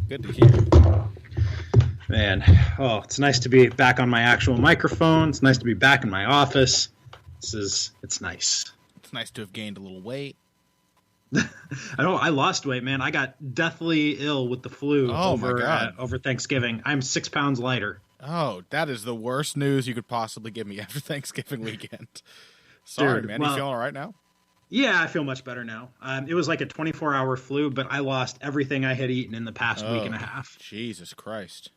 Good to hear. Man, it's nice to be back on my actual microphone. It's nice to be back in my office. It's nice. It's nice to have gained a little weight. I lost weight, man. I got deathly ill with the flu over Thanksgiving. I'm 6 pounds lighter. Oh, that is the worst news you could possibly give me after Thanksgiving weekend. Sorry, Dude, man. You feeling all right now? Yeah, I feel much better now. It was like a 24-hour flu, but I lost everything I had eaten in the past week and a half. Jesus Christ.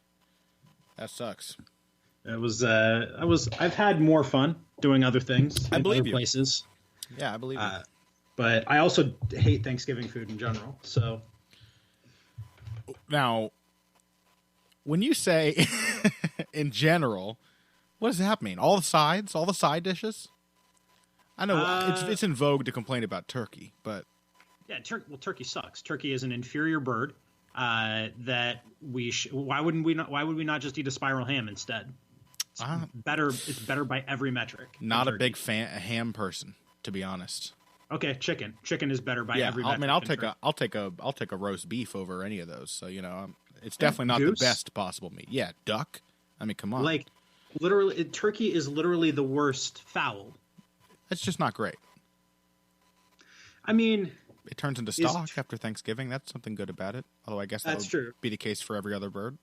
That sucks. I've had more fun doing other things in other places. Yeah, I believe you. But I also hate Thanksgiving food in general. So now, when you say in general, what does that mean? All the side dishes? I know it's in vogue to complain about turkey, but yeah, turkey sucks. Turkey is an inferior bird. That why would we not just eat a spiral ham instead? It's better. It's better by every metric. Not a big ham person, to be honest. Okay, chicken. Chicken is better by every metric. I mean, I'll take a roast beef over any of those. So it's definitely not the best possible meat. Yeah, duck. I mean, come on. Like literally, turkey is literally the worst fowl. It's just not great. I mean, it turns into stock after Thanksgiving. That's something good about it. Although I guess that would be the case for every other bird.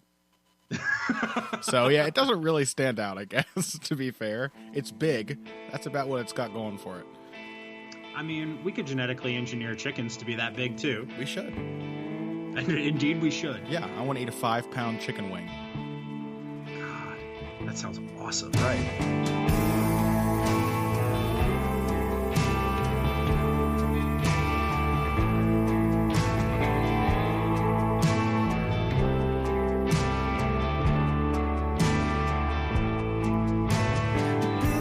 So yeah, it doesn't really stand out, I guess, to be fair. It's big. That's about what it's got going for it. I mean, we could genetically engineer chickens to be that big too. We should. Indeed we should. Yeah, I want to eat a 5-pound chicken wing. God, that sounds awesome. Right.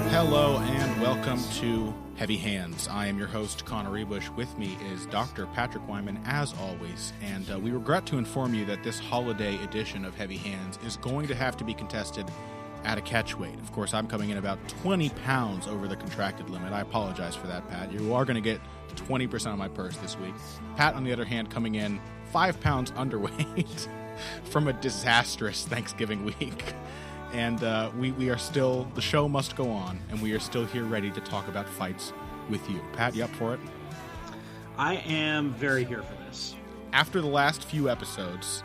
Hello and welcome to Heavy Hands. I am your host, Connor Ruebusch. With me is Dr. Patrick Wyman, as always. And we regret to inform you that this holiday edition of Heavy Hands is going to have to be contested at a catch weight. Of course, I'm coming in about 20 pounds over the contracted limit. I apologize for that, Pat. You are going to get 20% of my purse this week. Pat, on the other hand, coming in 5 pounds underweight from a disastrous Thanksgiving week. And we are still, the show must go on, and we are still here ready to talk about fights with you. Pat, you up for it? I am very here for this. After the last few episodes,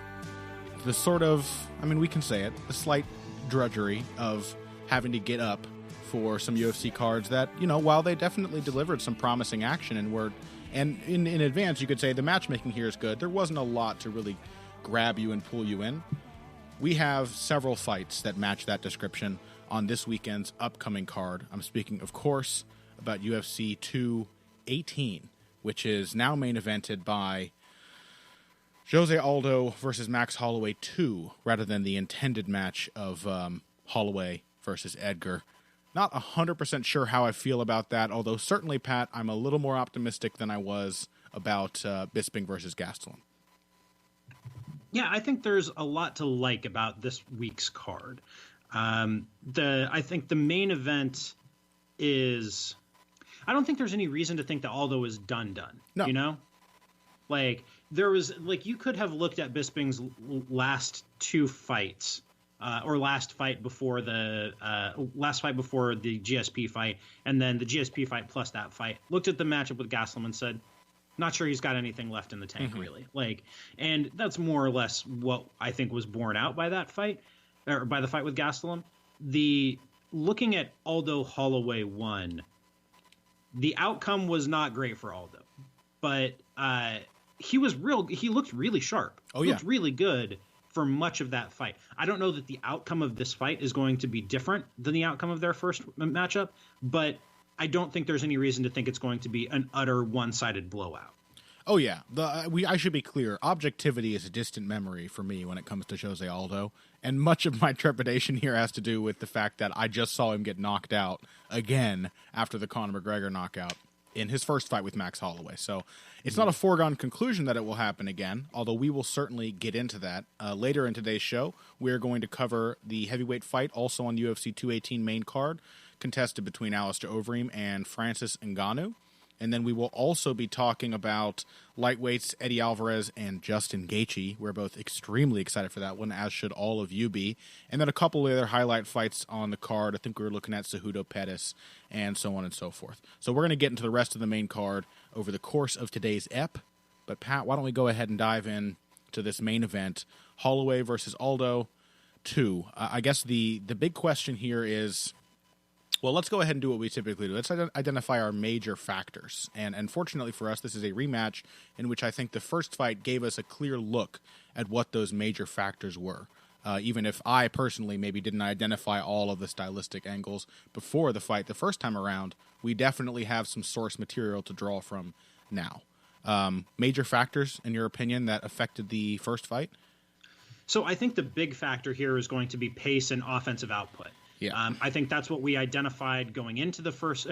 the sort of, I mean, we can say it, the slight drudgery of having to get up for some UFC cards that, while they definitely delivered some promising action and in advance, you could say the matchmaking here is good, there wasn't a lot to really grab you and pull you in. We have several fights that match that description on this weekend's upcoming card. I'm speaking, of course, about UFC 218, which is now main evented by Jose Aldo versus Max Holloway 2, rather than the intended match of Holloway versus Edgar. Not 100% sure how I feel about that, although certainly, Pat, I'm a little more optimistic than I was about Bisping versus Gastelum. Yeah, I think there's a lot to like about this week's card. I think the main event is, I don't think there's any reason to think that Aldo is done. No. Like you could have looked at Bisping's last two fights, or last fight before the GSP fight, and then the GSP fight plus that fight. Looked at the matchup with Gastelum and said, not sure he's got anything left in the tank, really. And that's more or less what I think was borne out by that fight, or by the fight with Gastelum. Looking at Aldo Holloway 1, the outcome was not great for Aldo, but he looked really sharp. Oh, He looked really good for much of that fight. I don't know that the outcome of this fight is going to be different than the outcome of their first matchup, but I don't think there's any reason to think it's going to be an utter one-sided blowout. Oh, yeah. I should be clear. Objectivity is a distant memory for me when it comes to Jose Aldo, and much of my trepidation here has to do with the fact that I just saw him get knocked out again after the Conor McGregor knockout in his first fight with Max Holloway. So it's not a foregone conclusion that it will happen again, although we will certainly get into that. Later in today's show, we're going to cover the heavyweight fight also on the UFC 218 main card, contested between Alistair Overeem and Francis Ngannou. And then we will also be talking about lightweights Eddie Alvarez and Justin Gaethje. We're both extremely excited for that one, as should all of you be. And then a couple of other highlight fights on the card. I think we were looking at Cejudo-Pettis and so on and so forth. So we're going to get into the rest of the main card over the course of today's ep. But Pat, why don't we go ahead and dive in to this main event, Holloway versus Aldo 2. I guess the big question here is, well, let's go ahead and do what we typically do. Let's identify our major factors. And fortunately for us, this is a rematch in which I think the first fight gave us a clear look at what those major factors were. Even if I personally maybe didn't identify all of the stylistic angles before the fight the first time around, we definitely have some source material to draw from now. Major factors, in your opinion, that affected the first fight? So I think the big factor here is going to be pace and offensive output. Yeah. I think that's what we identified going into their first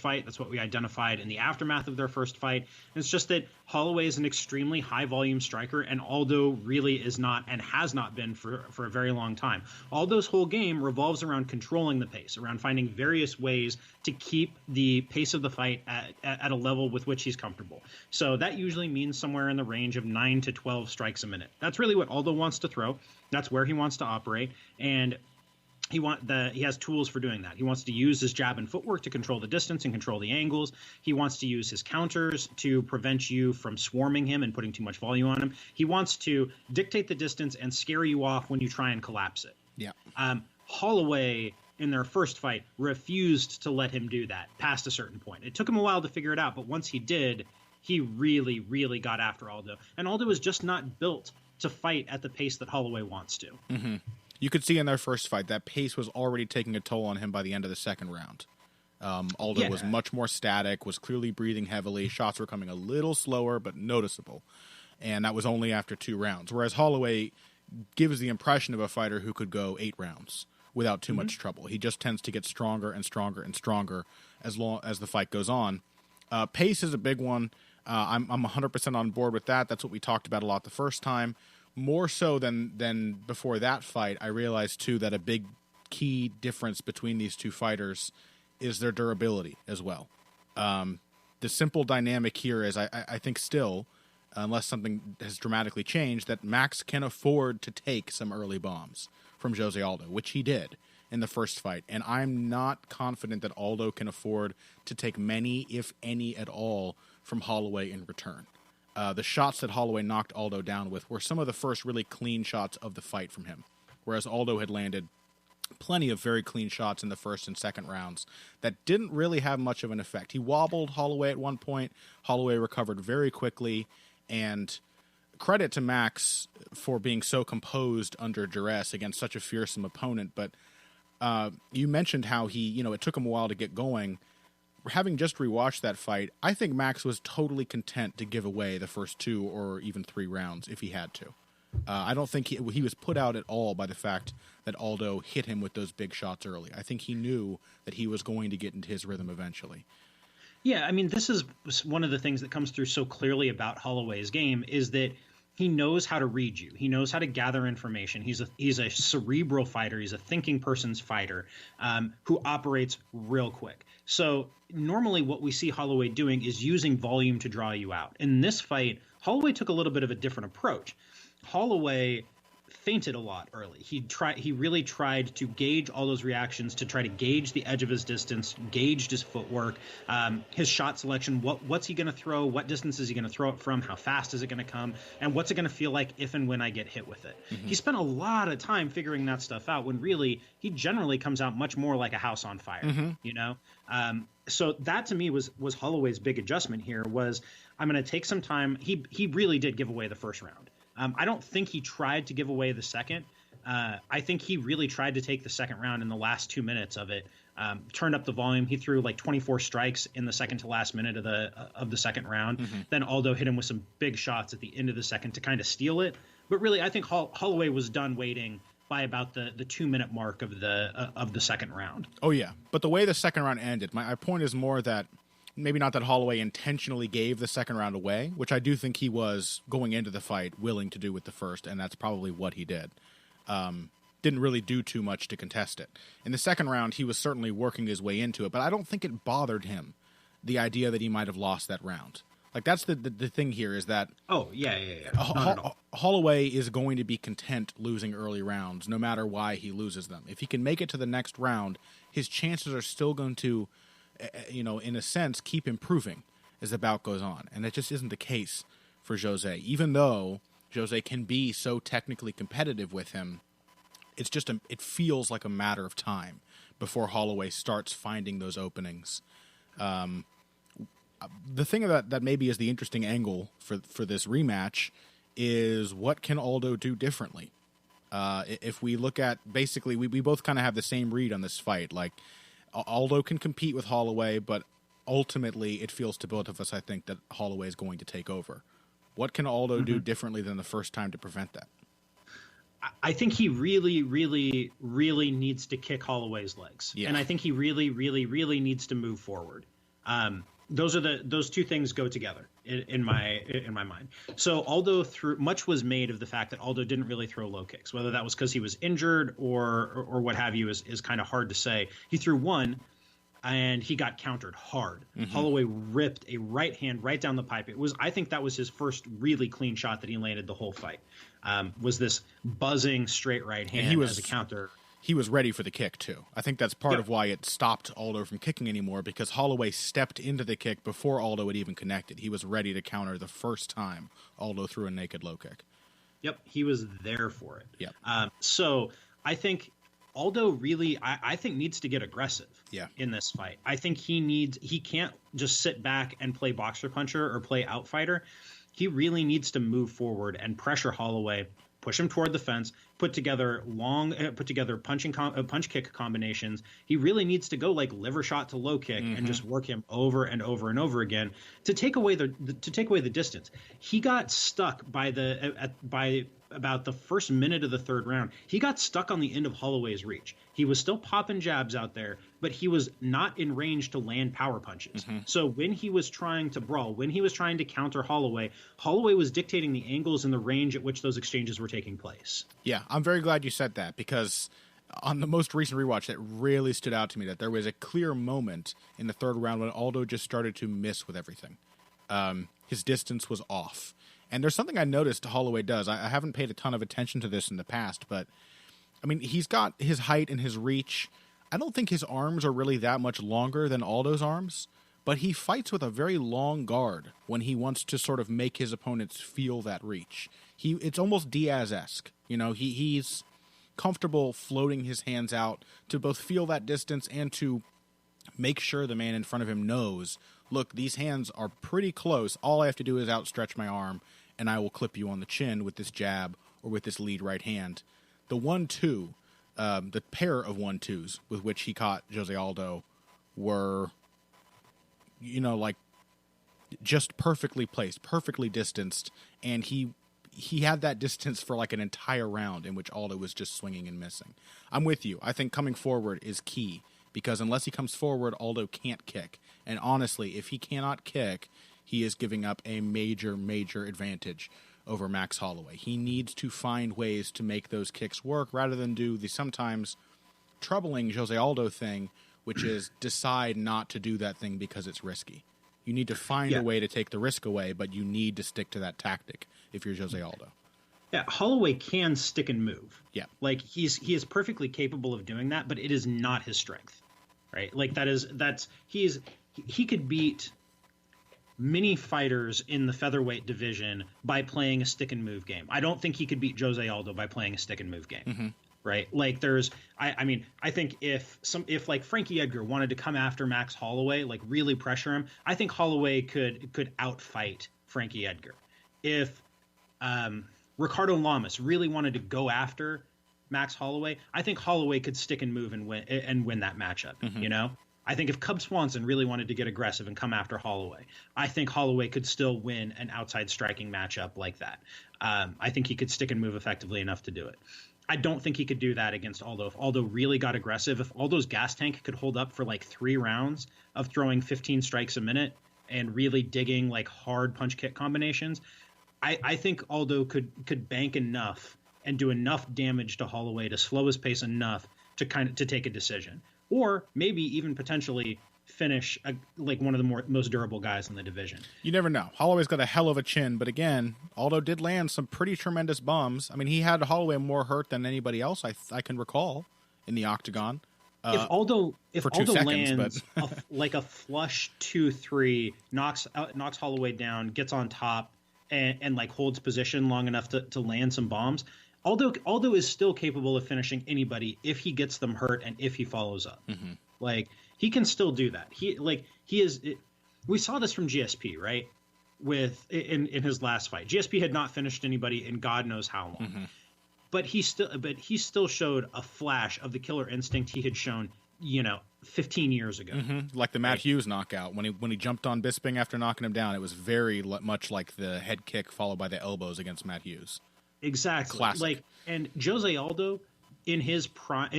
fight. That's what we identified in the aftermath of their first fight. It's just that Holloway is an extremely high volume striker, and Aldo really is not and has not been for a very long time. Aldo's whole game revolves around controlling the pace, around finding various ways to keep the pace of the fight at a level with which he's comfortable. So that usually means somewhere in the range of 9 to 12 strikes a minute. That's really what Aldo wants to throw. That's where he wants to operate. And he has tools for doing that. He wants to use his jab and footwork to control the distance and control the angles. He wants to use his counters to prevent you from swarming him and putting too much volume on him. He wants to dictate the distance and scare you off when you try and collapse it. Yeah. Holloway, in their first fight, refused to let him do that past a certain point. It took him a while to figure it out, but once he did, he really, really got after Aldo. And Aldo is just not built to fight at the pace that Holloway wants to. Mm-hmm. You could see in their first fight that pace was already taking a toll on him by the end of the second round. Aldo was much more static, was clearly breathing heavily. Shots were coming a little slower, but noticeable. And that was only after 2 rounds. Whereas Holloway gives the impression of a fighter who could go 8 rounds without too much trouble. He just tends to get stronger and stronger and stronger as long as the fight goes on. Pace is a big one. I'm 100% on board with that. That's what we talked about a lot the first time. More so than before that fight, I realized, too, that a big key difference between these two fighters is their durability as well. The simple dynamic here is I think still, unless something has dramatically changed, that Max can afford to take some early bombs from Jose Aldo, which he did in the first fight. And I'm not confident that Aldo can afford to take many, if any at all, from Holloway in return. The shots that Holloway knocked Aldo down with were some of the first really clean shots of the fight from him, whereas Aldo had landed plenty of very clean shots in the first and second rounds that didn't really have much of an effect. He wobbled Holloway at one point. Holloway recovered very quickly, and credit to Max for being so composed under duress against such a fearsome opponent. But you mentioned how it took him a while to get going. Having just rewatched that fight, I think Max was totally content to give away the first 2 or even 3 rounds if he had to. I don't think he was put out at all by the fact that Aldo hit him with those big shots early. I think he knew that he was going to get into his rhythm eventually. Yeah, I mean, this is one of the things that comes through so clearly about Holloway's game is that he knows how to read you. He knows how to gather information. He's a cerebral fighter. He's a thinking person's fighter who operates real quick. So normally what we see Holloway doing is using volume to draw you out. In this fight, Holloway took a little bit of a different approach. Holloway feinted a lot early. He really tried to gauge all those reactions, to try to gauge the edge of his distance, gauged his footwork, his shot selection. What's he going to throw? What distance is he going to throw it from? How fast is it going to come? And what's it going to feel like if and when I get hit with it? Mm-hmm. He spent a lot of time figuring that stuff out when really he generally comes out much more like a house on fire, So that to me was Holloway's big adjustment here was I'm going to take some time. He really did give away the first round. I don't think he tried to give away the second. I think he really tried to take the second round in the last 2 minutes of it. Turned up the volume. He threw like 24 strikes in the second to last minute of the second round. Mm-hmm. Then Aldo hit him with some big shots at the end of the second to kind of steal it. But really, I think Holloway was done waiting by about the 2 minute mark of the second round. Oh yeah, but the way the second round ended, my point is more that maybe not that Holloway intentionally gave the second round away, which I do think he was going into the fight willing to do with the first, and that's probably what he did. Didn't really do too much to contest it. In the second round, he was certainly working his way into it, but I don't think it bothered him the idea that he might have lost that round. Like, that's the thing here is that Holloway is going to be content losing early rounds no matter why he loses them. If he can make it to the next round, his chances are still going to, in a sense, keep improving as the bout goes on. And that just isn't the case for Jose. Even though Jose can be so technically competitive with him, it's just it feels like a matter of time before Holloway starts finding those openings. The thing that maybe is the interesting angle for this rematch is what can Aldo do differently? If we look at, basically, we both kind of have the same read on this fight. Like, Aldo can compete with Holloway, but ultimately it feels to both of us, I think, that Holloway is going to take over. What can Aldo do differently than the first time to prevent that? I think he really, really, really needs to kick Holloway's legs. Yeah. And I think he really, really, really needs to move forward. Those two things go together in my mind. So Aldo much was made of the fact that Aldo didn't really throw low kicks. Whether that was because he was injured or what have you is kind of hard to say. He threw one, and he got countered hard. Holloway ripped a right hand right down the pipe. I think that was his first really clean shot that he landed the whole fight. Was this buzzing straight right hand as a counter. He was ready for the kick, too. I think that's part of why it stopped Aldo from kicking anymore, because Holloway stepped into the kick before Aldo had even connected. He was ready to counter the first time Aldo threw a naked low kick. Yep, he was there for it. Yep. So I think Aldo really, I think, needs to get aggressive in this fight. I think he can't just sit back and play boxer puncher or play outfighter. He really needs to move forward and pressure Holloway, push him toward the fence, put together punch kick combinations. He really needs to go like liver shot to low kick and just work him over and over and over again to take away the distance. He got stuck by about the first minute of the third round. He got stuck on the end of Holloway's reach. He was still popping jabs out there, but he was not in range to land power punches. So when he was trying to brawl, when he was trying to counter Holloway was dictating the angles and the range at which those exchanges were taking place. Yeah, I'm very glad you said that, because on the most recent rewatch, it really stood out to me that there was a clear moment in the third round when Aldo just started to miss with everything. His distance was off. And there's something I noticed Holloway does. I haven't paid a ton of attention to this in the past, but, I mean, he's got his height and his reach. I don't think his arms are really that much longer than Aldo's arms, but he fights with a very long guard when he wants to sort of make his opponents feel that reach. It's almost Diaz-esque. He's comfortable floating his hands out to both feel that distance and to make sure the man in front of him knows, look, these hands are pretty close. All I have to do is outstretch my arm, and I will clip you on the chin with this jab or with this lead right hand. The 1-2, the pair of 1-2s with which he caught Jose Aldo were, just perfectly placed, perfectly distanced, and he had that distance for like an entire round in which Aldo was just swinging and missing. I'm with you. I think coming forward is key, because unless he comes forward, Aldo can't kick. And honestly, if he cannot kick, he is giving up a major, major advantage over Max Holloway. He needs to find ways to make those kicks work rather than do the sometimes troubling Jose Aldo thing, which is decide not to do that thing because it's risky. You need to find a way to take the risk away, but you need to stick to that tactic if you're Jose Aldo. Yeah, Holloway can stick and move. Yeah. Like he is perfectly capable of doing that, but it is not his strength. Right? Like he could beat many fighters in the featherweight division by playing a stick and move game. I don't think he could beat Jose Aldo by playing a stick and move game. Right? Like I think if like Frankie Edgar wanted to come after Max Holloway, like really pressure him, I think Holloway could outfight Frankie Edgar. If Ricardo Lamas really wanted to go after Max Holloway, I think Holloway could stick and move and win that matchup. I think if Cub Swanson really wanted to get aggressive and come after Holloway, I think Holloway could still win an outside striking matchup like that. I think he could stick and move effectively enough to do it. I don't think he could do that against Aldo. If Aldo really got aggressive, if Aldo's gas tank could hold up for like 3 rounds of throwing 15 strikes a minute and really digging like hard punch kick combinations, I think Aldo could bank enough and do enough damage to Holloway to slow his pace enough to take a decision, or maybe even potentially finish like one of the most durable guys in the division. You never know. Holloway's got a hell of a chin, but again, Aldo did land some pretty tremendous bombs. I mean, he had Holloway more hurt than anybody else I can recall in the octagon. If Aldo lands but... like a flush 2-3, knocks Holloway down, gets on top, and like holds position long enough to land some bombs, Aldo is still capable of finishing anybody if he gets them hurt and if he follows up. Mm-hmm. Like, he can still do that. We saw this from GSP, right? In his last fight, GSP had not finished anybody in God knows how long. Mm-hmm. But he still showed a flash of the killer instinct he had shown, 15 years ago. Mm-hmm. Like the Matt Hughes knockout when he jumped on Bisping after knocking him down. It was very much like the head kick followed by the elbows against Matt Hughes. Exactly. Classic. And Jose Aldo in his prime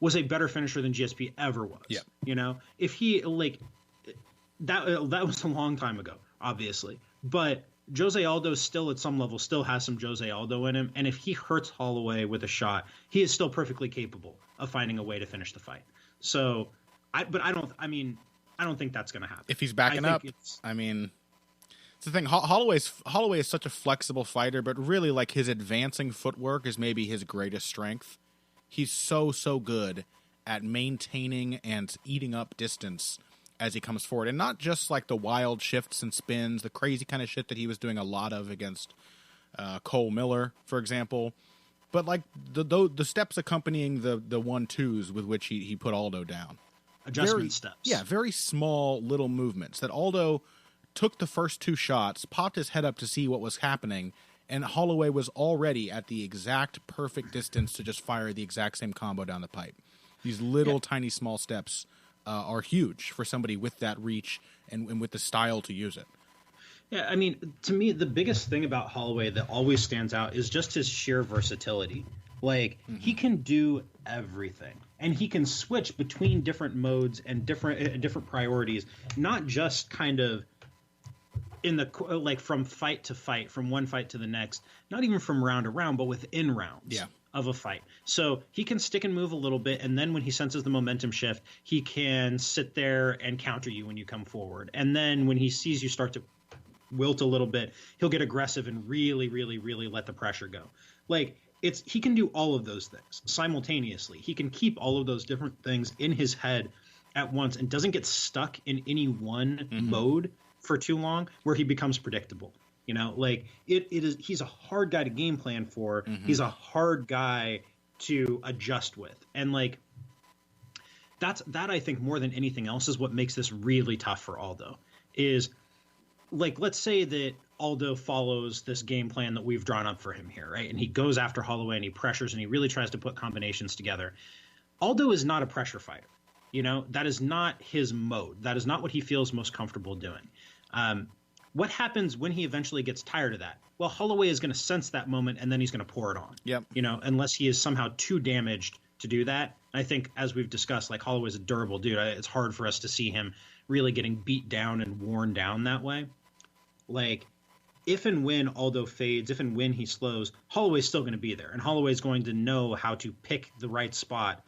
was a better finisher than GSP ever was. Yeah. If he that was a long time ago, obviously, but Jose Aldo still at some level still has some Jose Aldo in him, and if he hurts Holloway with a shot, he is still perfectly capable of finding a way to finish the fight. So, I don't think that's going to happen. If he's backing up, it's the thing. Holloway is such a flexible fighter, but really, like, his advancing footwork is maybe his greatest strength. He's so good at maintaining and eating up distance as he comes forward, and not just like the wild shifts and spins, the crazy kind of shit that he was doing a lot of against Cole Miller, for example, but like the steps accompanying the 1-2s with which he put Aldo down. Adjustment steps. Yeah, very small little movements that Aldo took the first 2 shots, popped his head up to see what was happening, and Holloway was already at the exact perfect distance to just fire the exact same combo down the pipe. These little tiny small steps are huge for somebody with that reach and with the style to use it. Yeah, I mean, to me, the biggest thing about Holloway that always stands out is just his sheer versatility. Like, he can do everything, and he can switch between different modes and different priorities, not just kind of from fight to fight, from one fight to the next, not even from round to round, but within rounds of a fight. So he can stick and move a little bit, and then when he senses the momentum shift, he can sit there and counter you when you come forward. And then when he sees you start to wilt a little bit, he'll get aggressive and really, really, really let the pressure go. Like, he can do all of those things simultaneously. He can keep all of those different things in his head at once and doesn't get stuck in any one mode for too long where he becomes predictable. He's a hard guy to game plan for. He's a hard guy to adjust with. And that I think more than anything else is what makes this really tough for Aldo. Is let's say that Aldo follows this game plan that we've drawn up for him here, right? And he goes after Holloway and he pressures and he really tries to put combinations together. Aldo is not a pressure fighter. That is not his mode. That is not what he feels most comfortable doing. What happens when he eventually gets tired of that? Well, Holloway is going to sense that moment and then he's going to pour it on. Yep. Unless he is somehow too damaged to do that. I think, as we've discussed, Holloway's a durable dude. It's hard for us to see him really getting beat down and worn down that way. If and when Aldo fades, if and when he slows, Holloway's still going to be there. And Holloway's going to know how to pick the right spot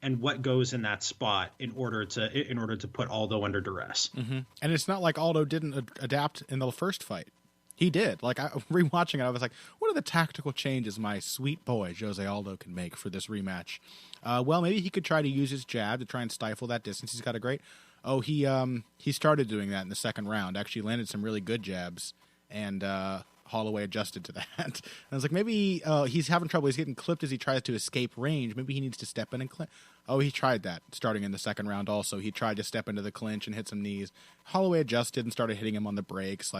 and what goes in that spot in order to put Aldo under duress. And it's not like Aldo didn't adapt in the first fight. He did. Rewatching it, I was like, what are the tactical changes my sweet boy Jose Aldo can make for this rematch? Well, maybe he could try to use his jab to try and stifle that distance. He's got a great... Oh, he started doing that in the second round. Actually landed some really good jabs, and Holloway adjusted to that. And I was like, maybe he's having trouble. He's getting clipped as he tries to escape range. Maybe he needs to step in and clip. Oh, he tried that starting in the second round also. He tried to step into the clinch and hit some knees. Holloway adjusted and started hitting him on the breaks.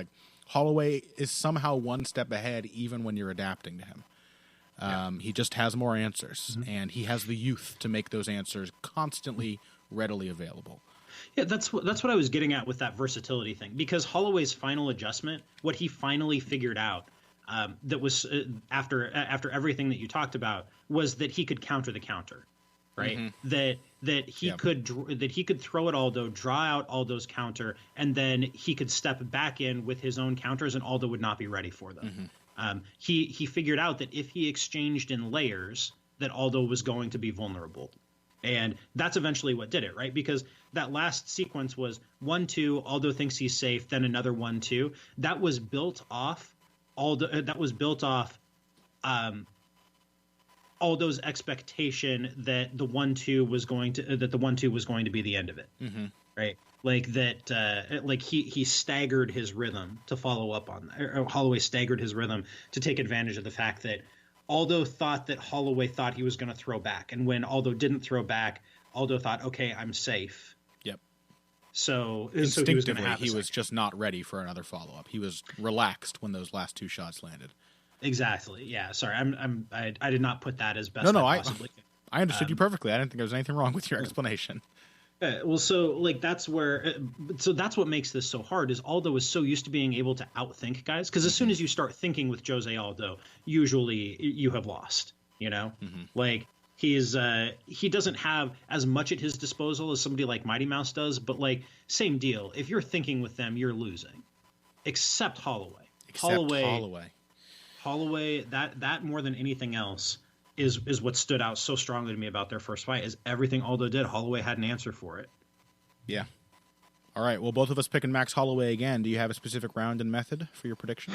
Holloway is somehow one step ahead even when you're adapting to him. He just has more answers, and he has the youth to make those answers constantly readily available. Yeah, that's what I was getting at with that versatility thing, because Holloway's final adjustment, what he finally figured out, that was after everything that you talked about, was that he could counter the counter, right? That he could throw at Aldo, draw out Aldo's counter, and then he could step back in with his own counters, and Aldo would not be ready for them. He figured out that if he exchanged in layers, that Aldo was going to be vulnerable And that's eventually what did it, right? Because that last sequence was 1-2, Aldo thinks he's safe, then another 1-2. That was built off Aldo. That was built off Aldo's expectation that the 1-2 was going to be the end of it, right? Like that, like he staggered his rhythm to follow up on that. Or Holloway staggered his rhythm to take advantage of the fact that Aldo thought that Holloway thought he was going to throw back, and when Aldo didn't throw back, Aldo thought, "Okay, I'm safe." Yep. So instinctively, he was just not ready for another follow up. He was relaxed when those last two shots landed. Exactly. Yeah. Sorry, I did not put that as best. No, I possibly could. I understood you perfectly. I didn't think there was anything wrong with your explanation. Well, so like that's what makes this so hard is Aldo is so used to being able to outthink guys, because as soon as you start thinking with Jose Aldo, usually you have lost. Like he doesn't have as much at his disposal as somebody like Mighty Mouse does, but like same deal. If you're thinking with them, you're losing, except Holloway. Holloway, that more than anything else is what stood out so strongly to me about their first fight. Is everything Aldo did, Holloway had an answer for it. Yeah. All right. Well, both of us picking Max Holloway again. Do you have a specific round and method for your prediction?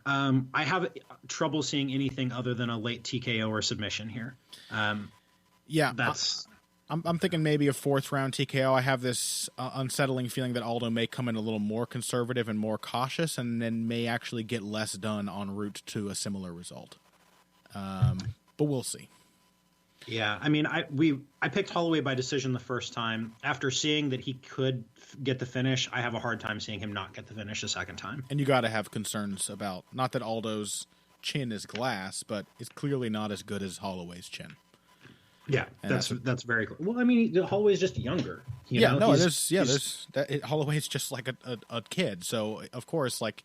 I have trouble seeing anything other than a late TKO or submission here. Yeah, I'm thinking maybe a fourth round TKO. I have this unsettling feeling that Aldo may come in a little more conservative and more cautious, and then may actually get less done en route to a similar result. But we'll see. Yeah, I mean, I picked Holloway by decision the first time. After seeing that he could get the finish, I have a hard time seeing him not get the finish the second time. And you got to have concerns about, not that Aldo's chin is glass, but it's clearly not as good as Holloway's chin. Yeah, that's very cool. Well, I mean, Holloway's just younger. Holloway's just like a kid. So of course, like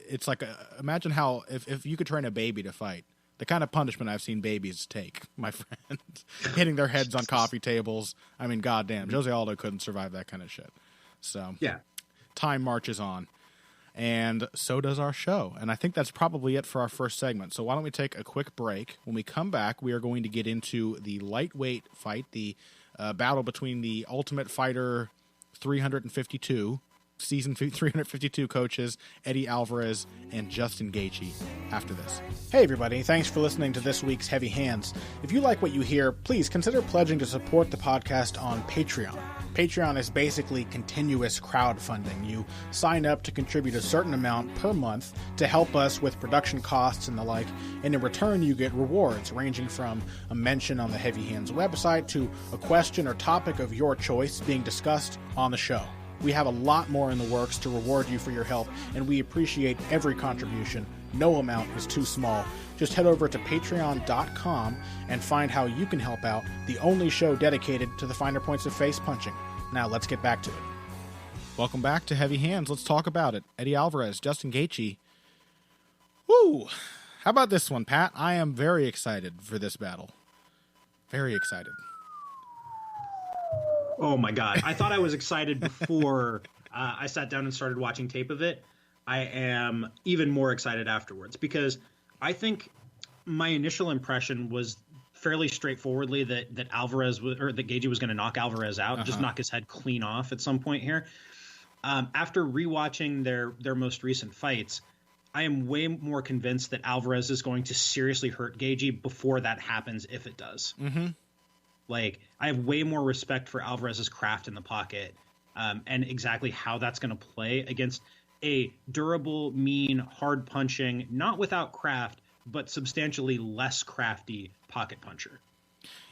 it's like imagine how if you could train a baby to fight. The kind of punishment I've seen babies take, my friend, hitting their heads on coffee tables. I mean, goddamn, Jose Aldo couldn't survive that kind of shit. So yeah, time marches on, and so does our show. And I think that's probably it for our first segment. So why don't we take a quick break? When we come back, we are going to get into the lightweight fight, the battle between the Ultimate Fighter 352, Season 352 coaches, Eddie Alvarez and Justin Gaethje, after this. Hey everybody, thanks for listening to this week's Heavy Hands. If you like what you hear, please consider pledging to support the podcast on Patreon. Patreon is basically continuous crowdfunding. You sign up to contribute a certain amount per month to help us with production costs and the like, and in return you get rewards ranging from a mention on the Heavy Hands website to a question or topic of your choice being discussed on the show. We have a lot more in the works to reward you for your help, and we appreciate every contribution. No amount is too small. Just head over to patreon.com and find how you can help out the only show dedicated to the finer points of face punching. Now let's get back to it. Welcome back to Heavy Hands. Let's talk about it. Eddie Alvarez, Justin Gaethje. Woo! How about this one, Pat? I am very excited for this battle. Very excited. Oh my God. I thought I was excited before I sat down and started watching tape of it. I am even more excited afterwards because I think my initial impression was fairly straightforwardly that that Gaethje was going to knock Alvarez out, just knock his head clean off at some point here. After rewatching their most recent fights, I am way more convinced that Alvarez is going to seriously hurt Gaethje before that happens, if it does. Mm-hmm. Like, I have way more respect for Alvarez's craft in the pocket and exactly how that's going to play against a durable, mean, hard-punching, not without craft, but substantially less crafty pocket puncher.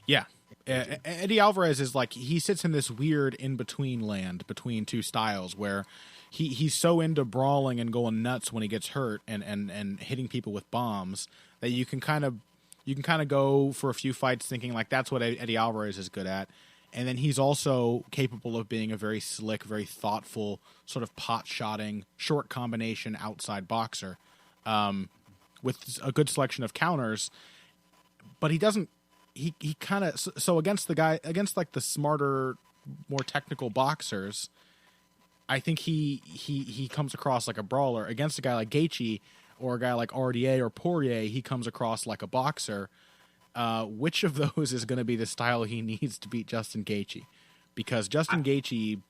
Yeah. Eddie Alvarez is like, he sits in this weird in-between land between two styles where he's so into brawling and going nuts when he gets hurt and hitting people with bombs that you can kind of go for a few fights thinking like that's what Eddie Alvarez is good at. And then he's also capable of being a very slick, very thoughtful, sort of pot-shotting, short combination outside boxer with a good selection of counters. But he doesn't – he kind of – so against like the smarter, more technical boxers, I think he comes across like a brawler. Against a guy like Gaethje or a guy like RDA or Poirier, he comes across like a boxer. which of those is going to be the style he needs to beat Justin Gaethje? Because Justin Gaethje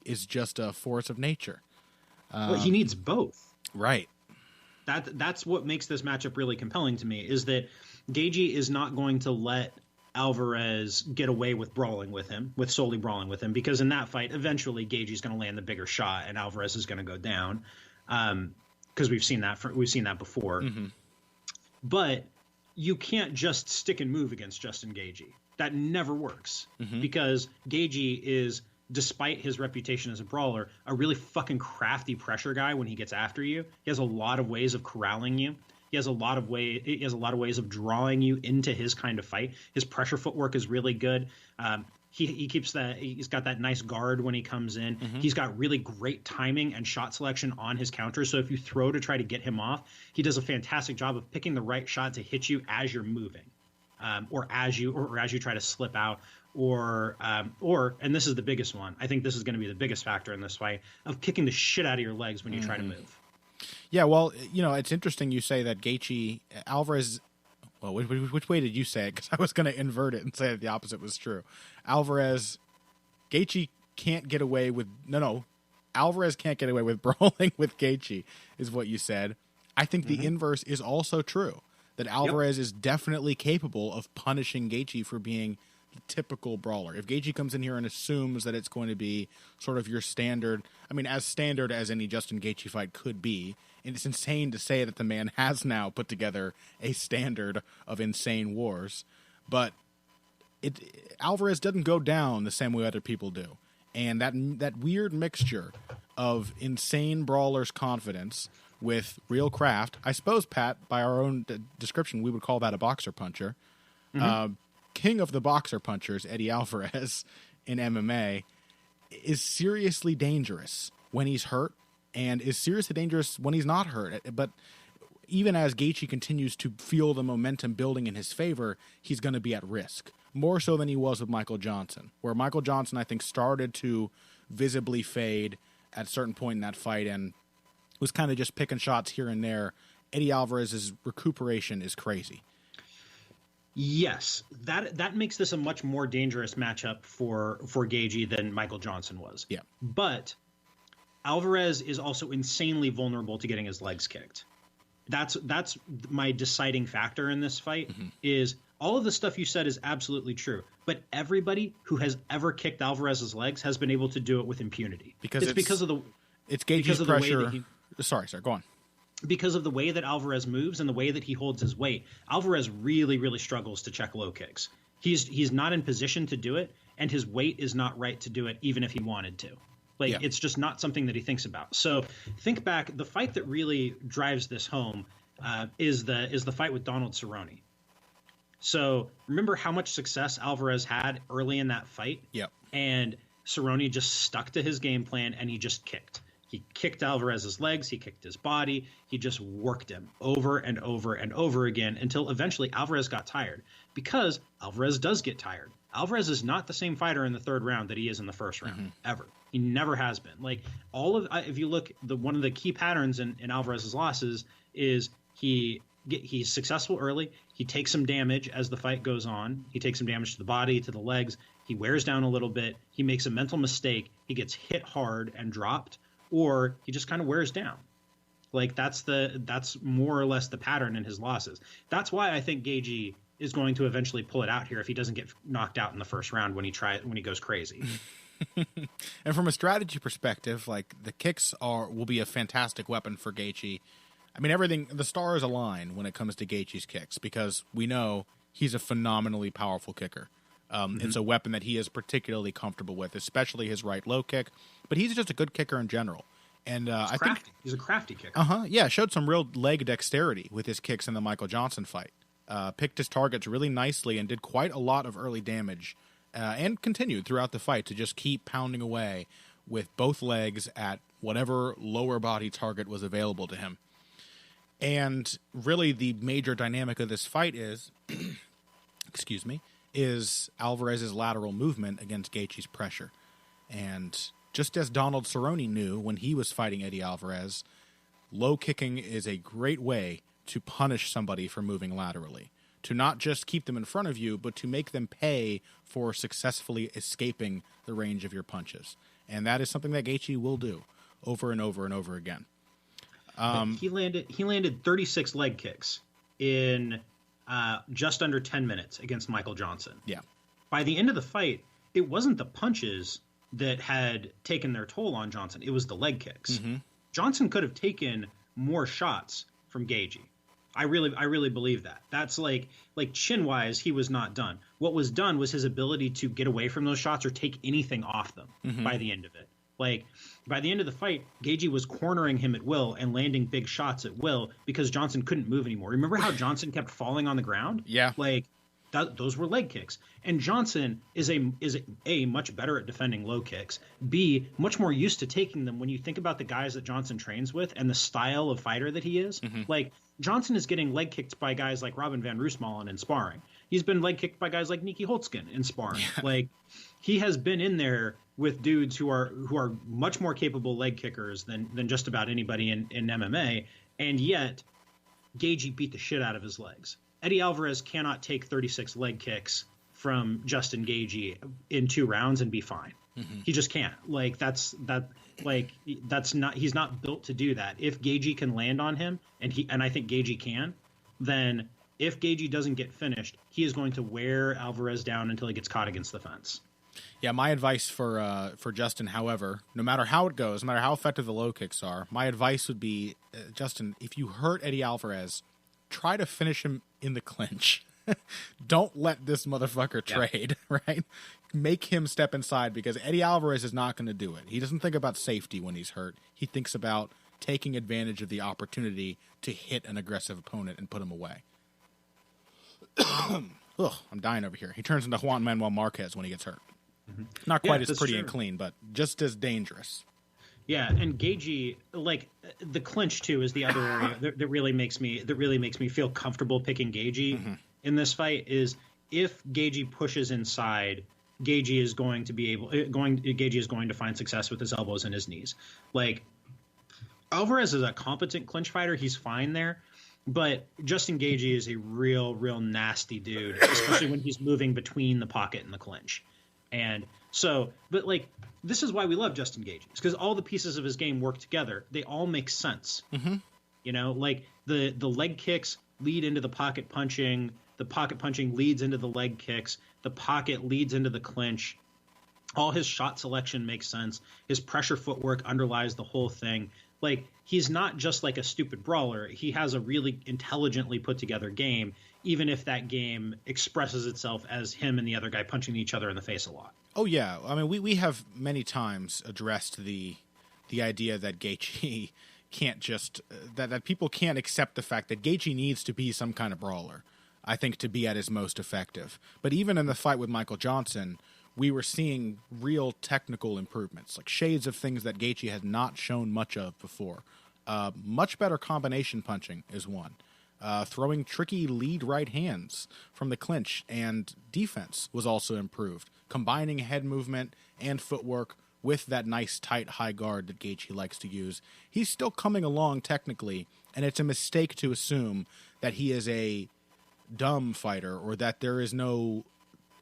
is just a force of nature. Well, he needs both. Right. That's what makes this matchup really compelling to me, is that Gaethje is not going to let Alvarez get away with solely brawling with him, because in that fight, eventually Gaethje's going to land the bigger shot and Alvarez is going to go down. Because we've seen that before. Mm-hmm. But you can't just stick and move against Justin Gaethje. That never works, because Gaethje is, despite his reputation as a brawler, a really fucking crafty pressure guy when he gets after you. He has a lot of ways of corralling you. He has a lot of ways of drawing you into his kind of fight. His pressure footwork is really good. He's got that nice guard when he comes in. Mm-hmm. He's got really great timing and shot selection on his counter. So if you throw to try to get him off, he does a fantastic job of picking the right shot to hit you as you're moving, or as you try to slip out, or and this is the biggest one. I think this is going to be the biggest factor in this fight, of kicking the shit out of your legs when you try to move. Yeah, well, it's interesting you say that Alvarez. Well, which way did you say it? Because I was going to invert it and say that the opposite was true. Gaethje can't get away with... No. Alvarez can't get away with brawling with Gaethje, is what you said. I think the inverse is also true. That Alvarez is definitely capable of punishing Gaethje for being the typical brawler. If Gaethje comes in here and assumes that it's going to be sort of your standard... I mean, as standard as any Justin Gaethje fight could be... And it's insane to say that the man has now put together a standard of insane wars. But Alvarez doesn't go down the same way other people do. And that weird mixture of insane brawler's confidence with real craft, I suppose, Pat, by our own description, we would call that a boxer puncher. King of the boxer punchers, Eddie Alvarez, in MMA, is seriously dangerous when he's hurt, and is seriously dangerous when he's not hurt. But even as Gaethje continues to feel the momentum building in his favor, he's going to be at risk. More so than he was with Michael Johnson, where Michael Johnson, I think, started to visibly fade at a certain point in that fight and was kind of just picking shots here and there. Eddie Alvarez's recuperation is crazy. Yes, that makes this a much more dangerous matchup for Gaethje than Michael Johnson was. Yeah. But Alvarez is also insanely vulnerable to getting his legs kicked. That's my deciding factor in this fight. Is all of the stuff you said is absolutely true, but everybody who has ever kicked Alvarez's legs has been able to do it with impunity. Because it's Gaethje's pressure. Sorry, go on. Because of the way that Alvarez moves and the way that he holds his weight, Alvarez really, really struggles to check low kicks. He's not in position to do it, and his weight is not right to do it, even if he wanted to. It's just not something that he thinks about. So think back, the fight that really drives this home is the fight with Donald Cerrone. So remember how much success Alvarez had early in that fight? Yep. And Cerrone just stuck to his game plan, and he just kicked. He kicked Alvarez's legs, he kicked his body, he just worked him over and over and over again until eventually Alvarez got tired. Because Alvarez does get tired. Alvarez is not the same fighter in the third round that he is in the first round, ever. He never has been. If you look, one of the key patterns in Alvarez's losses is he's successful early. He takes some damage as the fight goes on. He takes some damage to the body, to the legs. He wears down a little bit. He makes a mental mistake. He gets hit hard and dropped, or he just kind of wears down. That's more or less the pattern in his losses. That's why I think Gaethje is going to eventually pull it out here if he doesn't get knocked out in the first round when he goes crazy. And from a strategy perspective, the kicks will be a fantastic weapon for Gaethje. I mean, the stars align when it comes to Gaethje's kicks, because we know he's a phenomenally powerful kicker. It's a weapon that he is particularly comfortable with, especially his right low kick. But he's just a good kicker in general. And I think he's a crafty kicker. Yeah, showed some real leg dexterity with his kicks in the Michael Johnson fight. Picked his targets really nicely and did quite a lot of early damage, and continued throughout the fight to just keep pounding away with both legs at whatever lower body target was available to him. And really the major dynamic of this fight is Alvarez's lateral movement against Gaethje's pressure. And just as Donald Cerrone knew when he was fighting Eddie Alvarez, low kicking is a great way to punish somebody for moving laterally, to not just keep them in front of you, but to make them pay for successfully escaping the range of your punches. And that is something that Gaethje will do over and over and over again. He landed 36 leg kicks in just under 10 minutes against Michael Johnson. Yeah. By the end of the fight, it wasn't the punches that had taken their toll on Johnson. It was the leg kicks. Mm-hmm. Johnson could have taken more shots from Gaethje. I really believe that. That's like chin-wise, he was not done. What was done was his ability to get away from those shots or take anything off them by the end of it. Like, by the end of the fight, Gaethje was cornering him at will and landing big shots at will because Johnson couldn't move anymore. Remember how Johnson kept falling on the ground? Yeah. Like, those were leg kicks. And Johnson is a much better at defending low kicks. B, much more used to taking them when you think about the guys that Johnson trains with and the style of fighter that he is. Like, Johnson is getting leg kicked by guys like Robin van Roosmalen in sparring. He's been leg kicked by guys like Niki Holtzkin in sparring. Yeah. Like, he has been in there with dudes who are much more capable leg kickers than just about anybody in MMA. And yet, Gaethje beat the shit out of his legs. Eddie Alvarez cannot take 36 leg kicks from Justin Gaethje in 2 rounds and be fine. He just can't. Like, that's not, he's not built to do that. If Gaethje can land on him, and I think Gaethje can, then if Gaethje doesn't get finished, he is going to wear Alvarez down until he gets caught against the fence. Yeah, my advice for Justin, however, no matter how it goes, no matter how effective the low kicks are, my advice would be, Justin, if you hurt Eddie Alvarez, try to finish him in the clinch. Don't let this motherfucker trade, right? Make him step inside, because Eddie Alvarez is not going to do it. He doesn't think about safety when he's hurt. He thinks about taking advantage of the opportunity to hit an aggressive opponent and put him away. Ugh, I'm dying over here. He turns into Juan Manuel Marquez when he gets hurt. Not quite as pretty and clean, but just as dangerous. Yeah, and Gaethje, like, the clinch too is the other area that really makes me feel comfortable picking Gaethje in this fight. Is if Gaethje pushes inside, Gaethje is going to find success with his elbows and his knees. Like, Alvarez is a competent clinch fighter; he's fine there. But Justin Gaethje is a real nasty dude, especially when he's moving between the pocket and the clinch. And so, but like, this is why we love Justin Gaethje. It's because all the pieces of his game work together. They all make sense. You know, like the leg kicks lead into the pocket punching. The pocket punching leads into the leg kicks. The pocket leads into the clinch. All his shot selection makes sense. His pressure footwork underlies the whole thing. Like, he's not just like a stupid brawler. He has a really intelligently put together game, even if that game expresses itself as him and the other guy punching each other in the face a lot. Oh, yeah. I mean, we have many times addressed the idea that Gaethje can't just that people can't accept the fact that Gaethje needs to be some kind of brawler, I think, to be at his most effective. But even in the fight with Michael Johnson, we were seeing real technical improvements, like shades of things that Gaethje had not shown much of before. Much better combination punching is one. Throwing tricky lead right hands from the clinch, and defense was also improved. Combining head movement and footwork with that nice tight high guard that Gaethje likes to use. He's still coming along technically, and it's a mistake to assume that he is a dumb fighter or that there is no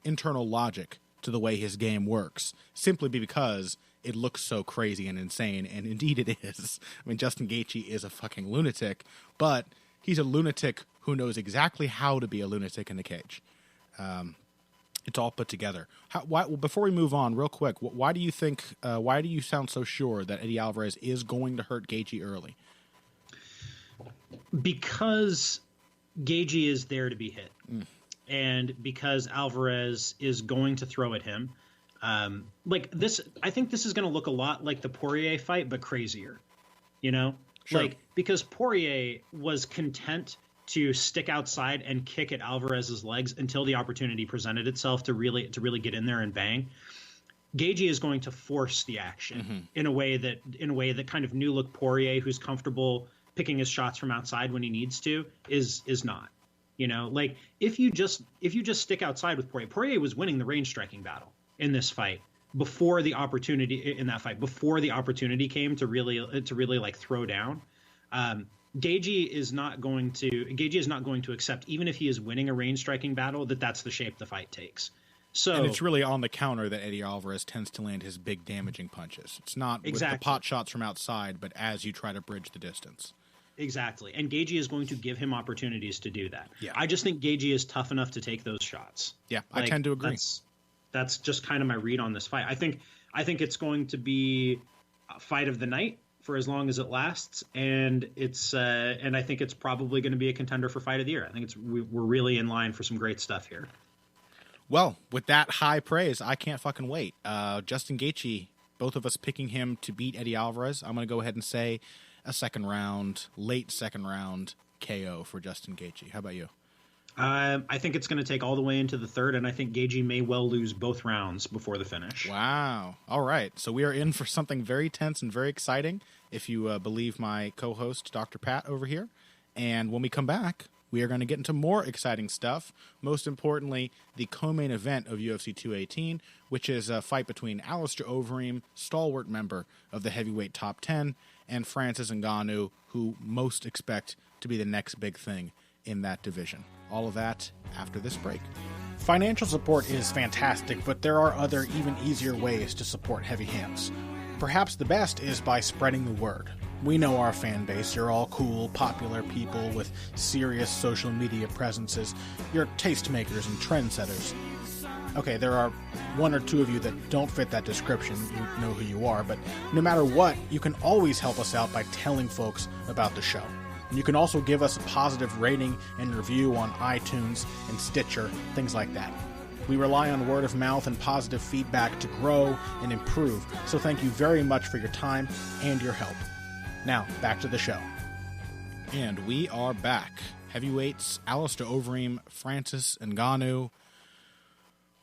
internal logic to the way his game works, simply because it looks so crazy and insane, and indeed it is. I mean, Justin Gaethje is a fucking lunatic, but he's a lunatic who knows exactly how to be a lunatic in the cage. It's all put together. Before we move on, real quick, why do you think? Why do you sound so sure that Eddie Alvarez is going to hurt Gaethje early? Because Gaethje is there to be hit, and because Alvarez is going to throw at him. Like this, I think this is going to look a lot like the Poirier fight, but crazier. You know, sure. Like, because Poirier was content to stick outside and kick at Alvarez's legs until the opportunity presented itself to really get in there and bang. Gaethje is going to force the action in a way that kind of new look Poirier, who's comfortable picking his shots from outside when he needs to, is not. You know, like if you just stick outside with Poirier was winning the range striking battle in this fight before the opportunity came to really like throw down. Gaethje is not going to accept, even if he is winning a range striking battle, that's the shape the fight takes. So, and it's really on the counter that Eddie Alvarez tends to land his big damaging punches. It's not with the pot shots from outside, but as you try to bridge the distance. Exactly. And Gaethje is going to give him opportunities to do that. Yeah. I just think Gaethje is tough enough to take those shots. Yeah, I tend to agree. That's just kind of my read on this fight. I think it's going to be a fight of the night for as long as it lasts, and I think it's probably going to be a contender for fight of the year. I think we're really in line for some great stuff here. Well, with that high praise, I can't fucking wait. Justin Gaethje, both of us picking him to beat Eddie Alvarez. I'm going to go ahead and say a late second round KO for Justin Gaethje. How about you? I think it's going to take all the way into the third, and I think Gaethje may well lose both rounds before the finish. Wow. All right. So we are in for something very tense and very exciting, if you believe my co-host, Dr. Pat, over here. And when we come back, we are going to get into more exciting stuff. Most importantly, the co-main event of UFC 218, which is a fight between Alistair Overeem, stalwart member of the heavyweight top 10, and Francis Ngannou, who most expect to be the next big thing in that division. All of that after this break. Financial support is fantastic, but there are other, even easier ways to support Heavy Hands. Perhaps the best is by spreading the word. We know our fan base. You're all cool, popular people with serious social media presences. You're tastemakers and trendsetters. Okay, there are one or two of you that don't fit that description. You know who you are, but no matter what, you can always help us out by telling folks about the show. And you can also give us a positive rating and review on iTunes and Stitcher, things like that. We rely on word of mouth and positive feedback to grow and improve, so thank you very much for your time and your help. Now, back to the show. And we are back. Heavyweights, Alistair Overeem, Francis Ngannou.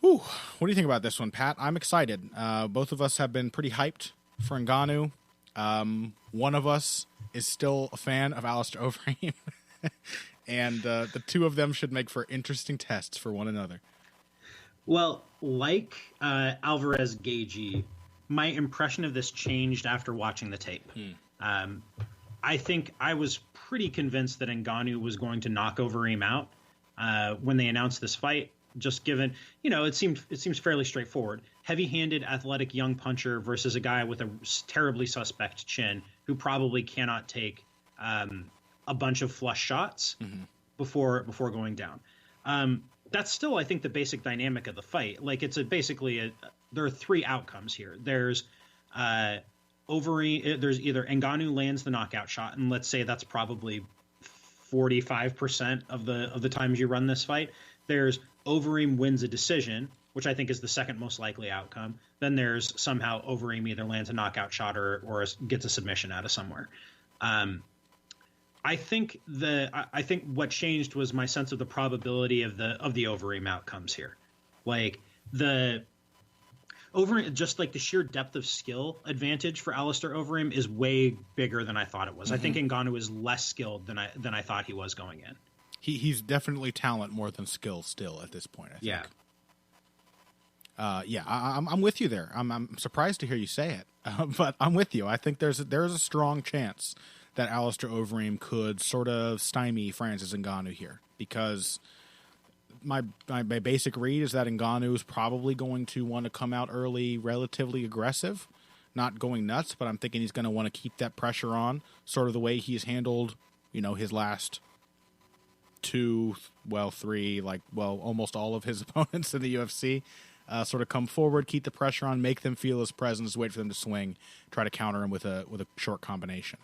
Whew, what do you think about this one, Pat? I'm excited. Both of us have been pretty hyped for Ngannou. One of us is still a fan of Alistair Overeem, and the two of them should make for interesting tests for one another. Well, like Alvarez-Gaethje, my impression of this changed after watching the tape. I think I was pretty convinced that Ngannou was going to knock Overeem out when they announced this fight. Just given, it seems fairly straightforward. Heavy-handed, athletic young puncher versus a guy with a terribly suspect chin who probably cannot take a bunch of flush shots before going down. That's still, I think, the basic dynamic of the fight. Like, there are three outcomes here. There's Overeem. There's either Ngannou lands the knockout shot, and let's say that's probably 45% of the times you run this fight. There's Overeem wins a decision, which I think is the second most likely outcome. Then there's somehow Overeem either lands a knockout shot or gets a submission out of somewhere. I think what changed was my sense of the probability of the Overeem outcomes here. Like the Overeem, just like the sheer depth of skill advantage for Alistair Overeem is way bigger than I thought it was. I think Ngannou is less skilled than I thought he was going in. He's definitely talent more than skill still at this point, I think. Yeah. I'm with you there. I'm surprised to hear you say it, but I'm with you. I think there's a strong chance that Alistair Overeem could sort of stymie Francis Ngannou here, because my basic read is that Ngannou is probably going to want to come out early, relatively aggressive, not going nuts, but I'm thinking he's going to want to keep that pressure on, sort of the way he's handled, his last almost all of his opponents in the UFC. Sort of come forward, keep the pressure on, make them feel his presence, wait for them to swing, try to counter him with a short combination.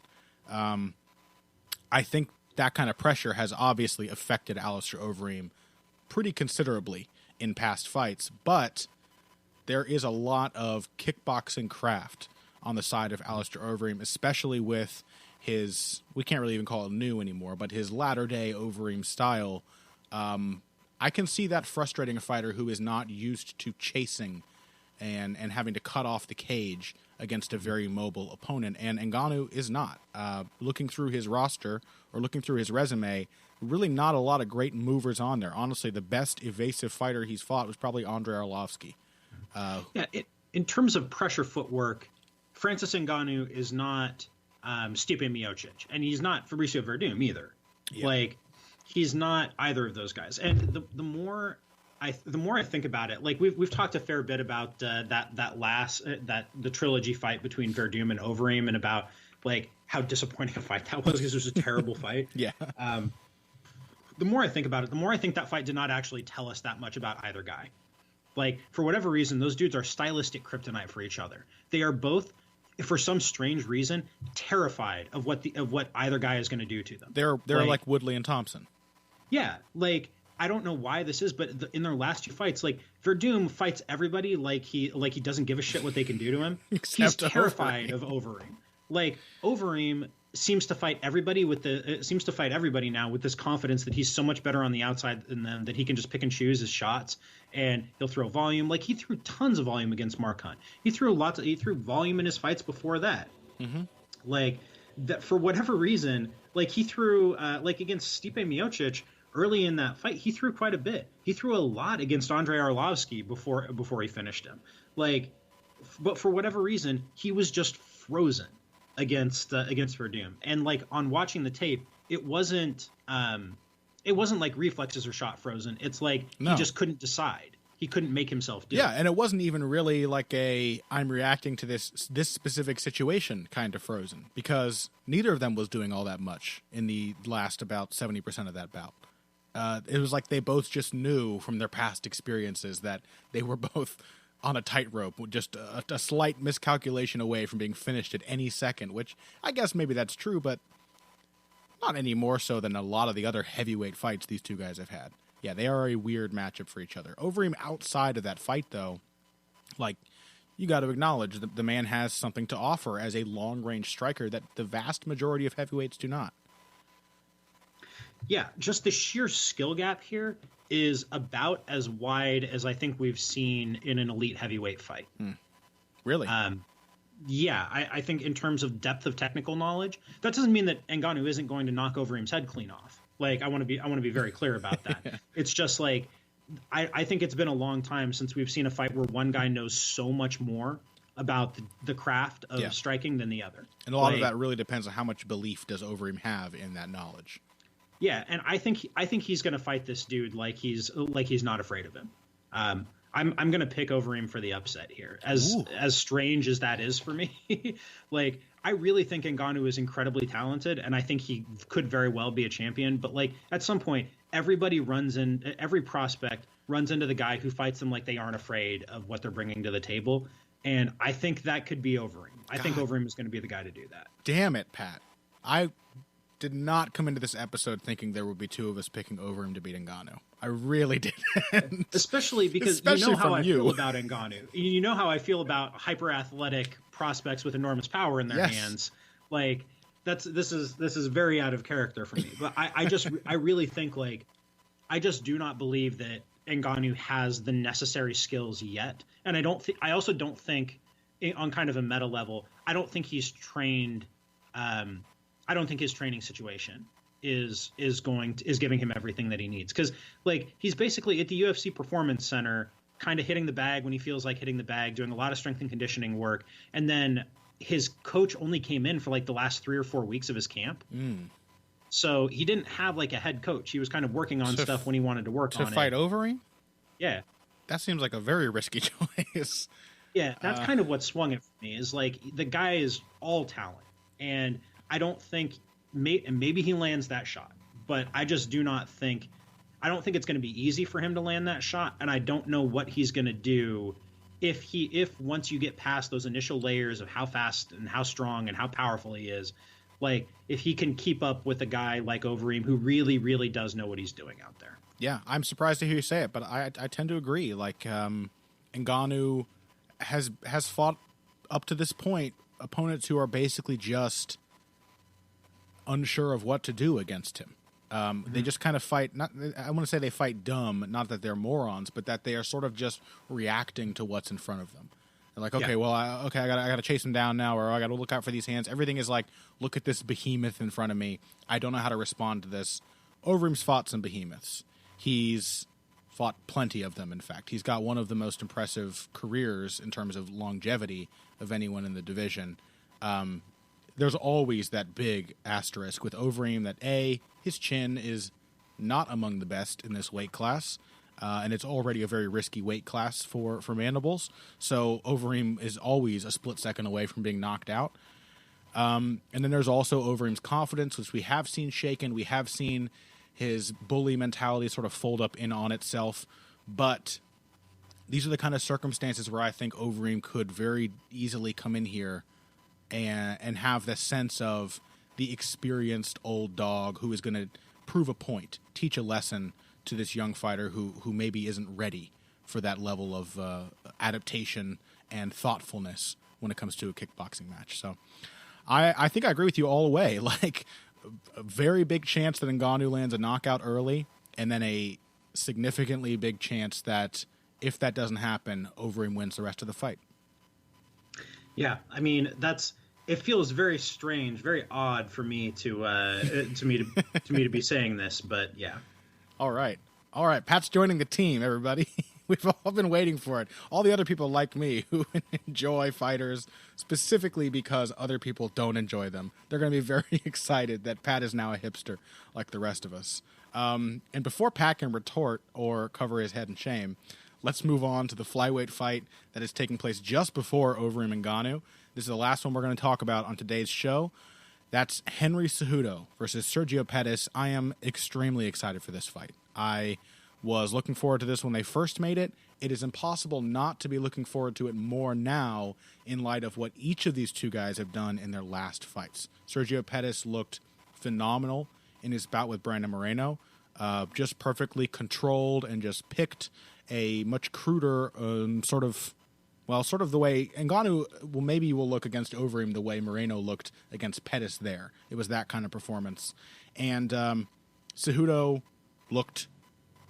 I think that kind of pressure has obviously affected Alistair Overeem pretty considerably in past fights, but there is a lot of kickboxing craft on the side of Alistair Overeem, especially with his, we can't really even call it new anymore, but his latter-day Overeem style. I can see that frustrating a fighter who is not used to chasing and having to cut off the cage against a very mobile opponent, and Ngannou is not. Looking through his roster or looking through his resume, really not a lot of great movers on there. Honestly, the best evasive fighter he's fought was probably Andrei Arlovski. In terms of pressure footwork, Francis Ngannou is not Stipe Miocic, and he's not Fabricio Verdum either. Yeah. Like, he's not either of those guys. And the more I think about it, like we've talked a fair bit about the trilogy fight between Verdum and Overeem, and about like how disappointing a fight that was, because it was a terrible fight. Yeah. The more I think about it, the more I think that fight did not actually tell us that much about either guy. Like, for whatever reason, those dudes are stylistic kryptonite for each other. They are both, for some strange reason, terrified of what either guy is going to do to them. They're like Woodley and Thompson. Yeah, like, I don't know why this is, but in their last two fights, like, Verdum fights everybody like he doesn't give a shit what they can do to him. He's terrified of Overeem. Like, Overeem seems to fight everybody now with this confidence that he's so much better on the outside than them, that he can just pick and choose his shots, and he'll throw volume. Like, he threw tons of volume against Mark Hunt. He threw volume in his fights before that. Mm-hmm. Like, that, for whatever reason, like, he threw like against Stipe Miocic early in that fight, he threw quite a bit. He threw a lot against Andrei Arlovski before he finished him. Like, but for whatever reason, he was just frozen against Verdum. And like, on watching the tape, it wasn't like reflexes or shot frozen. It's like he just couldn't decide. He couldn't make himself do it. Yeah, and it wasn't even really like I'm reacting to this specific situation kind of frozen, because neither of them was doing all that much in the last about 70% of that bout. It was like they both just knew from their past experiences that they were both on a tightrope, just a slight miscalculation away from being finished at any second, which I guess maybe that's true, but not any more so than a lot of the other heavyweight fights these two guys have had. Yeah, they are a weird matchup for each other. Overeem, outside of that fight, though, like, you got to acknowledge that the man has something to offer as a long-range striker that the vast majority of heavyweights do not. Yeah, just the sheer skill gap here is about as wide as I think we've seen in an elite heavyweight fight. Really? Yeah, I think in terms of depth of technical knowledge, that doesn't mean that Ngannou isn't going to knock Overeem's head clean off. Like, I want to be very clear about that. Yeah. It's just like, I think it's been a long time since we've seen a fight where one guy knows so much more about the craft of striking than the other. And a lot of that really depends on how much belief does Overeem have in that knowledge. Yeah, and I think he's going to fight this dude like he's not afraid of him. I'm going to pick Overeem for the upset here. As strange as that is for me, like, I really think Ngannou is incredibly talented, and I think he could very well be a champion. But like, at some point, every prospect runs into the guy who fights them like they aren't afraid of what they're bringing to the table, and I think that could be Overeem. I think Overeem is going to be the guy to do that. Damn it, Pat! I did not come into this episode thinking there would be two of us picking Overeem to beat Ngannou. I really didn't. Especially because you know how I feel about Ngannou. You know how I feel about hyper-athletic prospects with enormous power in their hands. Like, this is very out of character for me. But I really think, like, I just do not believe that Ngannou has the necessary skills yet. And I also don't think, on kind of a meta level, I don't think he's trained. I don't think his training situation is giving him everything that he needs, because like, he's basically at the UFC Performance Center, kind of hitting the bag when he feels like hitting the bag, doing a lot of strength and conditioning work, and then his coach only came in for like the last 3 or 4 weeks of his camp. So he didn't have like a head coach. He was kind of working on stuff when he wanted to work on it. To fight Overeem? Yeah. That seems like a very risky choice. Yeah, that's kind of what swung it for me, is like, the guy is all talent, and I don't think, maybe he lands that shot, but I just do not think, I don't think it's going to be easy for him to land that shot, and I don't know what he's going to do if once you get past those initial layers of how fast and how strong and how powerful he is, like, if he can keep up with a guy like Overeem, who really, really does know what he's doing out there. Yeah, I'm surprised to hear you say it, but I tend to agree. Like, Ngannou has fought up to this point opponents who are basically just unsure of what to do against him. They just kind of fight. I want to say they fight dumb, not that they're morons, but that they are sort of just reacting to what's in front of them. They're like, okay, I got to chase him down now, or I got to look out for these hands. Everything is like, look at this behemoth in front of me. I don't know how to respond to this. Overeem's fought some behemoths. He's fought plenty of them, in fact. He's got one of the most impressive careers in terms of longevity of anyone in the division. there's always that big asterisk with Overeem that A, his chin is not among the best in this weight class, and it's already a very risky weight class for mandibles. So Overeem is always a split second away from being knocked out. And then there's also Overeem's confidence, which we have seen shaken. We have seen his bully mentality sort of fold up in on itself. But these are the kind of circumstances where I think Overeem could very easily come in here and have the sense of the experienced old dog who is going to prove a point, teach a lesson to this young fighter who maybe isn't ready for that level of adaptation and thoughtfulness when it comes to a kickboxing match. So I think I agree with you all the way. Like, a very big chance that Ngannou lands a knockout early, and then a significantly big chance that if that doesn't happen, Overeem wins the rest of the fight. Yeah, I mean, it feels very strange, very odd for me to me to be saying this, but yeah. All right, Pat's joining the team, everybody. We've all been waiting for it. All the other people like me who enjoy fighters specifically because other people don't enjoy them, they're going to be very excited that Pat is now a hipster like the rest of us. And before Pat can retort or cover his head in shame, let's move on to the flyweight fight that is taking place just before Overeem-Ngannou. This is the last one we're going to talk about on today's show. That's Henry Cejudo versus Cejudo-Pettis. I am extremely excited for this fight. I was looking forward to this when they first made it. It is impossible not to be looking forward to it more now in light of what each of these two guys have done in their last fights. Cejudo-Pettis looked phenomenal in his bout with Brandon Moreno, just perfectly controlled and just picked a much cruder sort of the way Ngannou maybe will look against Overeem the way Moreno looked against Pettis there. It was that kind of performance. And Cejudo looked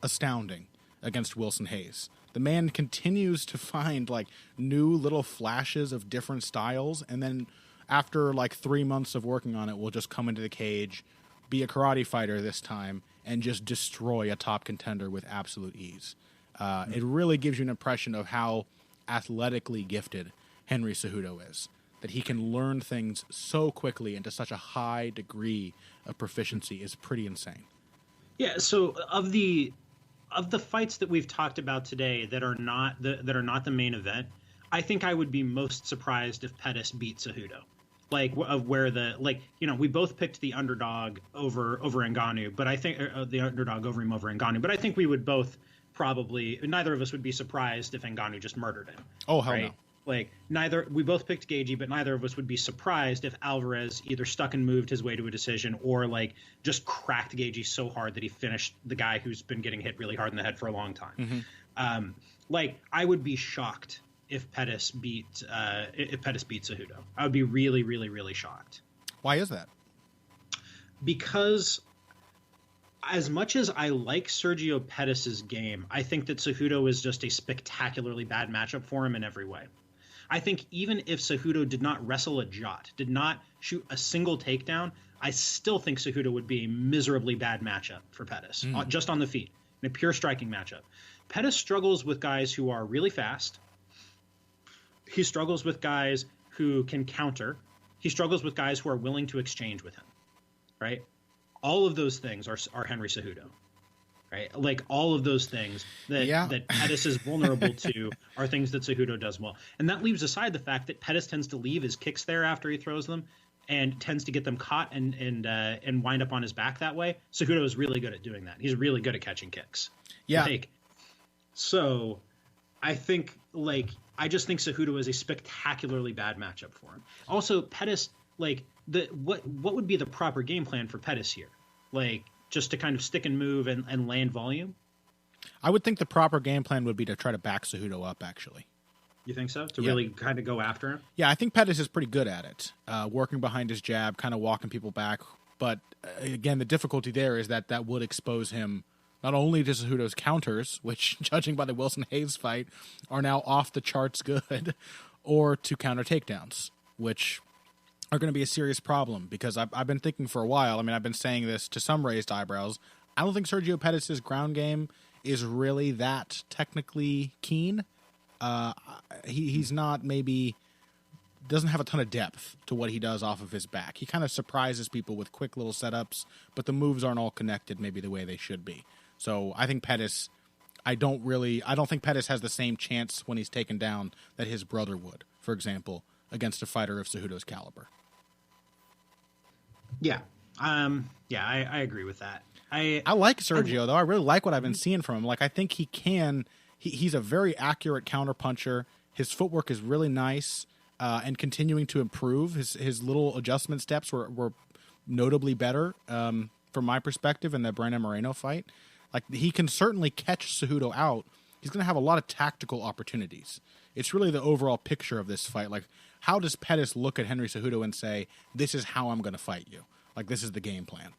astounding against Wilson Hayes. The man continues to find like new little flashes of different styles, and then after like 3 months of working on it, will just come into the cage, be a karate fighter this time, and just destroy a top contender with absolute ease. It really gives you an impression of how athletically gifted Henry Cejudo is, that he can learn things so quickly and to such a high degree of proficiency is pretty insane. Yeah, so of the fights that we've talked about today that are not the main event, I think I would be most surprised if Pettis beat Cejudo. We both picked the underdog over Ngannou, but I think the underdog over Ngannou, but I think we would both probably, neither of us would be surprised if Ngannou just murdered him. Oh, hell right? No. We both picked Gaethje, but neither of us would be surprised if Alvarez either stuck and moved his way to a decision or just cracked Gaethje so hard that he finished the guy who's been getting hit really hard in the head for a long time. Mm-hmm. I would be shocked if Pettis beat Cejudo. I would be really, really, really shocked. Why is that? Because as much as I like Cejudo-Pettis' game, I think that Cejudo is just a spectacularly bad matchup for him in every way. I think even if Cejudo did not wrestle a jot, did not shoot a single takedown, I still think Cejudo would be a miserably bad matchup for Pettis, just on the feet, in a pure striking matchup. Pettis struggles with guys who are really fast. He struggles with guys who can counter. He struggles with guys who are willing to exchange with him, right? All of those things are Henry Cejudo, right? All of those things that Pettis is vulnerable to are things that Cejudo does well. And that leaves aside the fact that Pettis tends to leave his kicks there after he throws them and tends to get them caught and wind up on his back that way. Cejudo is really good at doing that. He's really good at catching kicks. Yeah. So I think I just think Cejudo is a spectacularly bad matchup for him. Also, Pettis, what would be the proper game plan for Pettis here? Just to kind of stick and move and land volume? I would think the proper game plan would be to try to back Cejudo up, actually. You think so? To really kind of go after him? Yeah, I think Pettis is pretty good at it, working behind his jab, kind of walking people back. But again, the difficulty there is that would expose him not only to Cejudo's counters, which, judging by the Wilson Hayes fight, are now off the charts good, or to counter takedowns, which are going to be a serious problem, because I've been thinking for a while. I mean, I've been saying this to some raised eyebrows. I don't think Cejudo-Pettis' ground game is really that technically keen. He's not maybe doesn't have a ton of depth to what he does off of his back. He kind of surprises people with quick little setups, but the moves aren't all connected maybe the way they should be. So I think Pettis, I don't think Pettis has the same chance when he's taken down that his brother would, for example, against a fighter of Cejudo's caliber. Yeah. I agree with that. I like Sergio, though. I really like what I've been seeing from him. Like, I think he's a very accurate counterpuncher. His footwork is really nice, and continuing to improve. His little adjustment steps were notably better, from my perspective, in the Brandon Moreno fight. Like, he can certainly catch Cejudo out. He's going to have a lot of tactical opportunities. It's really the overall picture of this fight. Like, how does Pettis look at Henry Cejudo and say, this is how I'm going to fight you? Like, this is the game plan.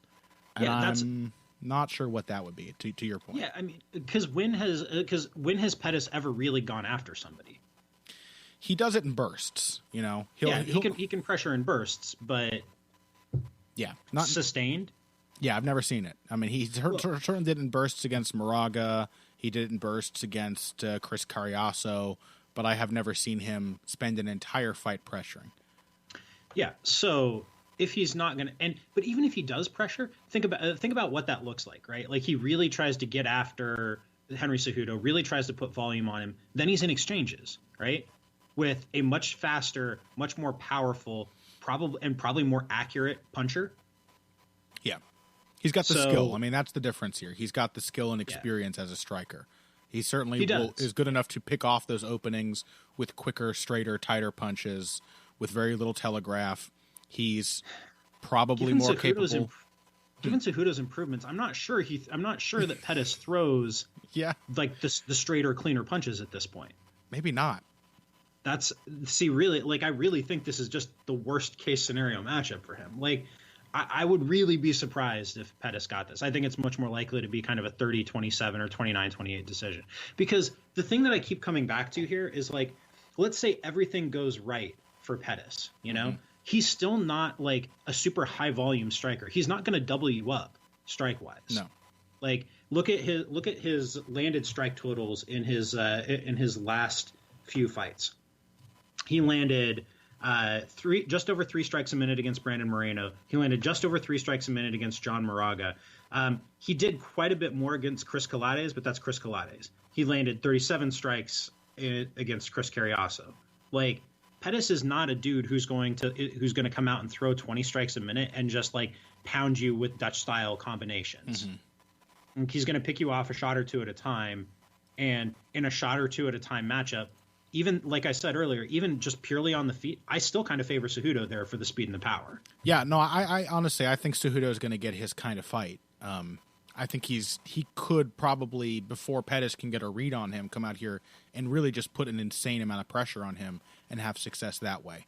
And I'm not sure what that would be, to your point. Yeah, I mean, because when has Pettis ever really gone after somebody? He does it in bursts, you know. He can pressure in bursts, but not sustained. Yeah, I've never seen it. I mean, he certainly did it in bursts against Moraga. He did it in bursts against Chris Carriazo, but I have never seen him spend an entire fight pressuring. Yeah, so if he's not going to, but even if he does pressure, think about what that looks like, right? Like, he really tries to get after Henry Cejudo, really tries to put volume on him. Then he's in exchanges, right? With a much faster, much more powerful, probably more accurate puncher. Yeah. He's got the skill. I mean, that's the difference here. He's got the skill and experience as a striker. He certainly is good enough to pick off those openings with quicker, straighter, tighter punches with very little telegraph. He's probably more capable. Given Cejudo's improvements, I'm not sure that Pettis throws like the straighter, cleaner punches at this point. Maybe not. Really, like, I really think this is just the worst case scenario matchup for him. Like, I would really be surprised if Pettis got this. I think it's much more likely to be kind of a 30-27 or 29-28 decision. Because the thing that I keep coming back to here is, like, let's say everything goes right for Pettis, you know? Mm-hmm. He's still not, like, a super high volume striker. He's not going to double you up strike wise. No. Like, look at his landed strike totals in his last few fights. He landed just over 3 strikes a minute against Brandon Moreno. He landed just over 3 strikes a minute against John Moraga. He did quite a bit more against Chris Colates, but that's Chris Colates. He landed 37 strikes against Chris Carriazo. Like, Pettis is not a dude who's going to come out and throw 20 strikes a minute and just, like, pound you with Dutch style combinations. Mm-hmm. He's going to pick you off a shot or two at a time, and in a shot or two at a time matchup, even, like I said earlier, even just purely on the feet, I still kind of favor Cejudo there for the speed and the power. Yeah, no, I honestly, I think Cejudo is going to get his kind of fight. I think he could probably, before Pettis can get a read on him, come out here and really just put an insane amount of pressure on him and have success that way.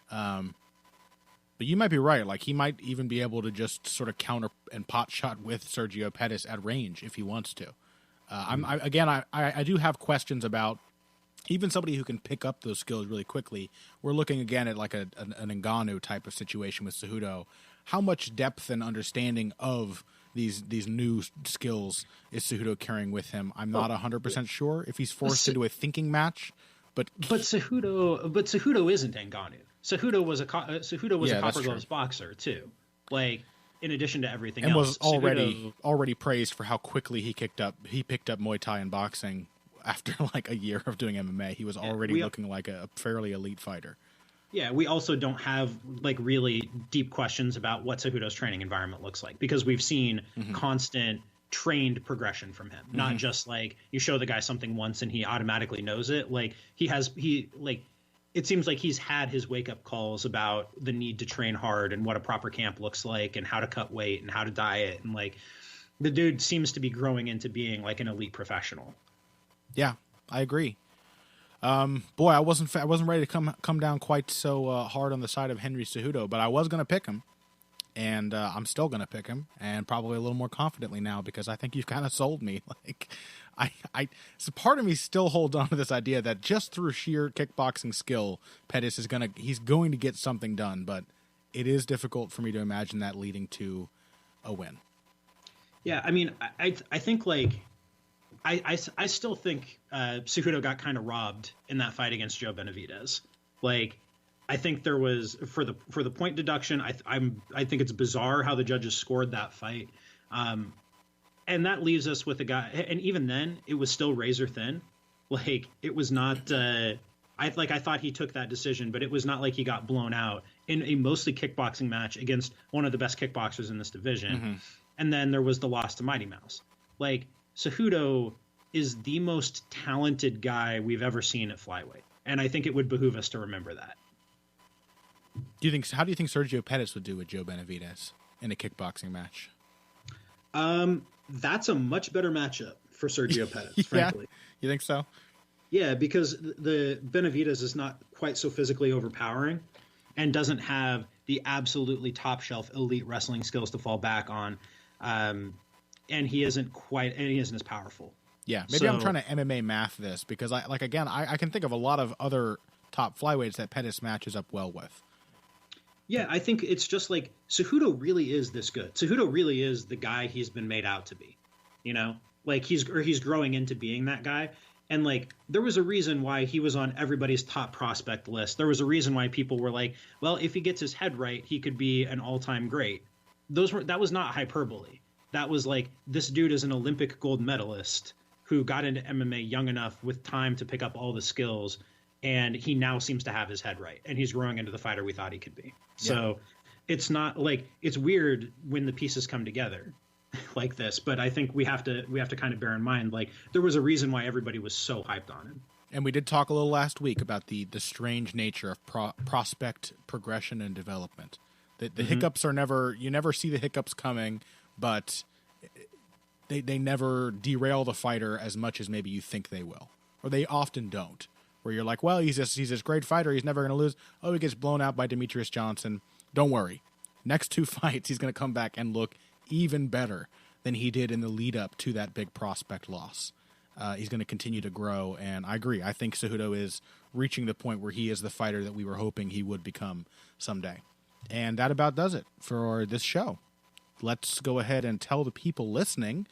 But you might be right. Like, he might even be able to just sort of counter and pot shot with Sergio-Pettis at range if he wants to. I do have questions about even somebody who can pick up those skills really quickly. We're looking again at like an Ngannou type of situation with Cejudo. How much depth and understanding of these new skills is Cejudo carrying with him? I'm not 100% sure if he's forced into a thinking match. But Cejudo isn't Ngannou. Cejudo was a Copper Gloves boxer too. Like, in addition to everything and else, was already praised for how quickly he picked up Muay Thai and boxing. After like a year of doing MMA, he was already looking like a fairly elite fighter. Yeah, we also don't have like really deep questions about what Cejudo's training environment looks like, because we've seen constant trained progression from him. Not just like you show the guy something once and he automatically knows it. Like, it seems like he's had his wake up calls about the need to train hard and what a proper camp looks like and how to cut weight and how to diet, and like the dude seems to be growing into being like an elite professional. Yeah, I agree. Boy, I wasn't ready to come down quite so hard on the side of Henry Cejudo, but I was going to pick him, and I'm still going to pick him, and probably a little more confidently now, because I think you've kind of sold me. Like, so part of me still holds on to this idea that just through sheer kickboxing skill, Pettis he's going to get something done, but it is difficult for me to imagine that leading to a win. Yeah, I mean, I think like. I still think Cejudo got kind of robbed in that fight against Joe Benavidez. Like, I think there was for the point deduction. I think it's bizarre how the judges scored that fight, and that leaves us with a guy. And even then, it was still razor thin. Like it was not. I thought he took that decision, but it was not like he got blown out in a mostly kickboxing match against one of the best kickboxers in this division. Mm-hmm. And then there was the loss to Mighty Mouse. Like Cejudo is the most talented guy we've ever seen at flyweight, and I think it would behoove us to remember that. How do you think Cejudo-Pettis would do with Joe Benavidez in a kickboxing match? That's a much better matchup for Cejudo-Pettis, frankly. You think so? Yeah, because the Benavidez is not quite so physically overpowering and doesn't have the absolutely top shelf elite wrestling skills to fall back on. And he isn't as powerful. Yeah, maybe I'm trying to MMA math this because I can think of a lot of other top flyweights that Pettis matches up well with. Yeah, I think it's just like Cejudo really is this good. Cejudo really is the guy he's been made out to be. You know, like he's growing into being that guy. And like there was a reason why he was on everybody's top prospect list. There was a reason why people were like, well, if he gets his head right, he could be an all-time great. That was not hyperbole. That was like, this dude is an Olympic gold medalist who got into MMA young enough with time to pick up all the skills. And he now seems to have his head right. And he's growing into the fighter we thought he could be. Yeah. So it's not like, it's weird when the pieces come together like this. But I think we have to kind of bear in mind, like, there was a reason why everybody was so hyped on him. And we did talk a little last week about the strange nature of prospect progression and development. The hiccups are you never see the hiccups coming, but they never derail the fighter as much as maybe you think they will. Or they often don't. Where you're like, well, he's this great fighter, he's never going to lose. Oh, he gets blown out by Demetrius Johnson. Don't worry. Next two fights, he's going to come back and look even better than he did in the lead up to that big prospect loss. He's going to continue to grow, and I agree. I think Cejudo is reaching the point where he is the fighter that we were hoping he would become someday. And that about does it for this show. Let's go ahead and tell the people listening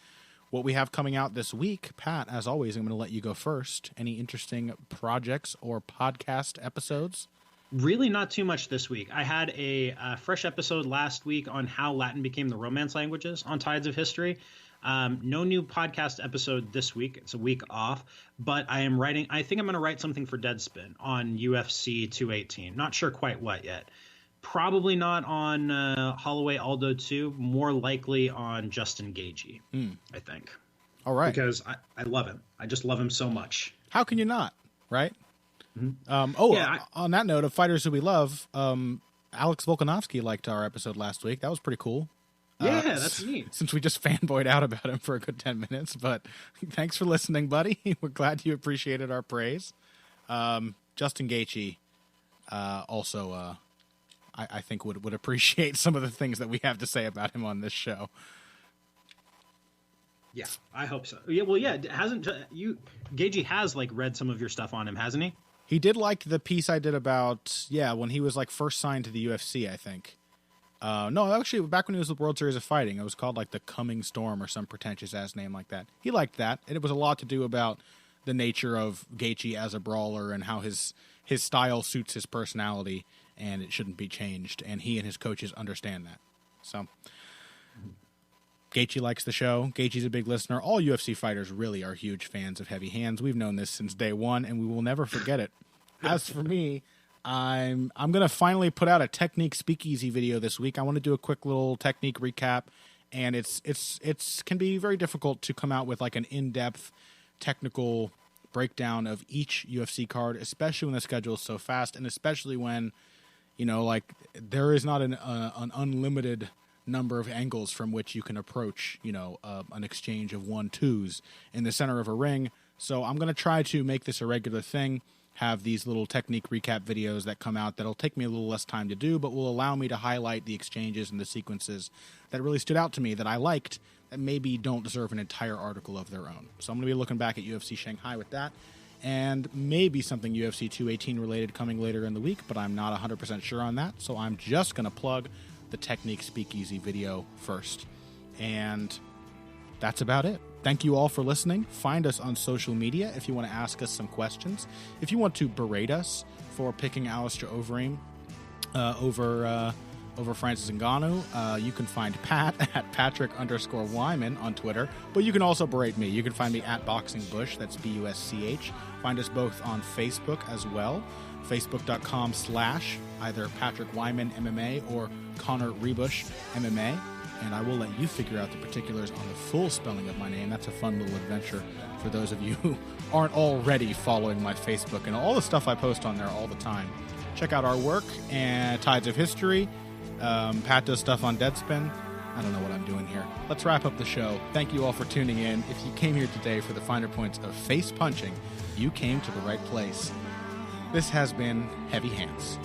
what we have coming out this week. Pat, as always, I'm going to let you go first. Any interesting projects or podcast episodes? Really not too much this week. I had a fresh episode last week on how Latin became the Romance languages on Tides of History. No new podcast episode this week. It's a week off, but I think I'm going to write something for Deadspin on UFC 218. Not sure quite what yet. Probably not on Holloway Aldo 2, more likely on Justin Gaethje, I think. All right. Because I love him. I just love him so much. How can you not, right? Mm-hmm. On that note of fighters who we love, Alex Volkanovski liked our episode last week. That was pretty cool. Yeah, that's neat. Since we just fanboyed out about him for a good 10 minutes, but thanks for listening, buddy. We're glad you appreciated our praise. Justin Gaethje also... I think would appreciate some of the things that we have to say about him on this show. Yeah, I hope so. Yeah, well, yeah, Gaethje has like read some of your stuff on him, hasn't he? He did like the piece I did about when he was like first signed to the UFC, I think. No, actually, back when he was with World Series of Fighting, it was called like the Coming Storm or some pretentious ass name like that. He liked that, and it was a lot to do about the nature of Gaethje as a brawler and how his style suits his personality. And it shouldn't be changed, and he and his coaches understand that. So, Gaethje likes the show. Gaethje's a big listener. All UFC fighters really are huge fans of Heavy Hands. We've known this since day one, and we will never forget it. As for me, I'm going to finally put out a technique speakeasy video this week. I want to do a quick little technique recap, and it's can be very difficult to come out with like an in-depth technical breakdown of each UFC card, especially when the schedule is so fast, and especially when like there is not an unlimited number of angles from which you can approach, an exchange of 1-2s in the center of a ring. So I'm going to try to make this a regular thing, have these little technique recap videos that come out that'll take me a little less time to do, but will allow me to highlight the exchanges and the sequences that really stood out to me that I liked that maybe don't deserve an entire article of their own. So I'm going to be looking back at UFC Shanghai with that. And maybe something UFC 218 related coming later in the week, but I'm not 100% sure on that. So I'm just going to plug the Technique Speakeasy video first. And that's about it. Thank you all for listening. Find us on social media if you want to ask us some questions. If you want to berate us for picking Alistair Overeem over Francis Ngannou. You can find Pat at Patrick_Wyman on Twitter, but you can also berate me. You can find me at Boxing Bush. That's BUSCH. Find us both on Facebook as well. Facebook.com/ either Patrick Wyman MMA or Connor Ruebusch MMA. And I will let you figure out the particulars on the full spelling of my name. That's a fun little adventure for those of you who aren't already following my Facebook and all the stuff I post on there all the time. Check out our work and Tides of History. Pat does stuff on Deadspin. I don't know what I'm doing here. Let's wrap up the show. Thank you all for tuning in. If you came here today for the finer points of face punching, you came to the right place. This has been Heavy Hands.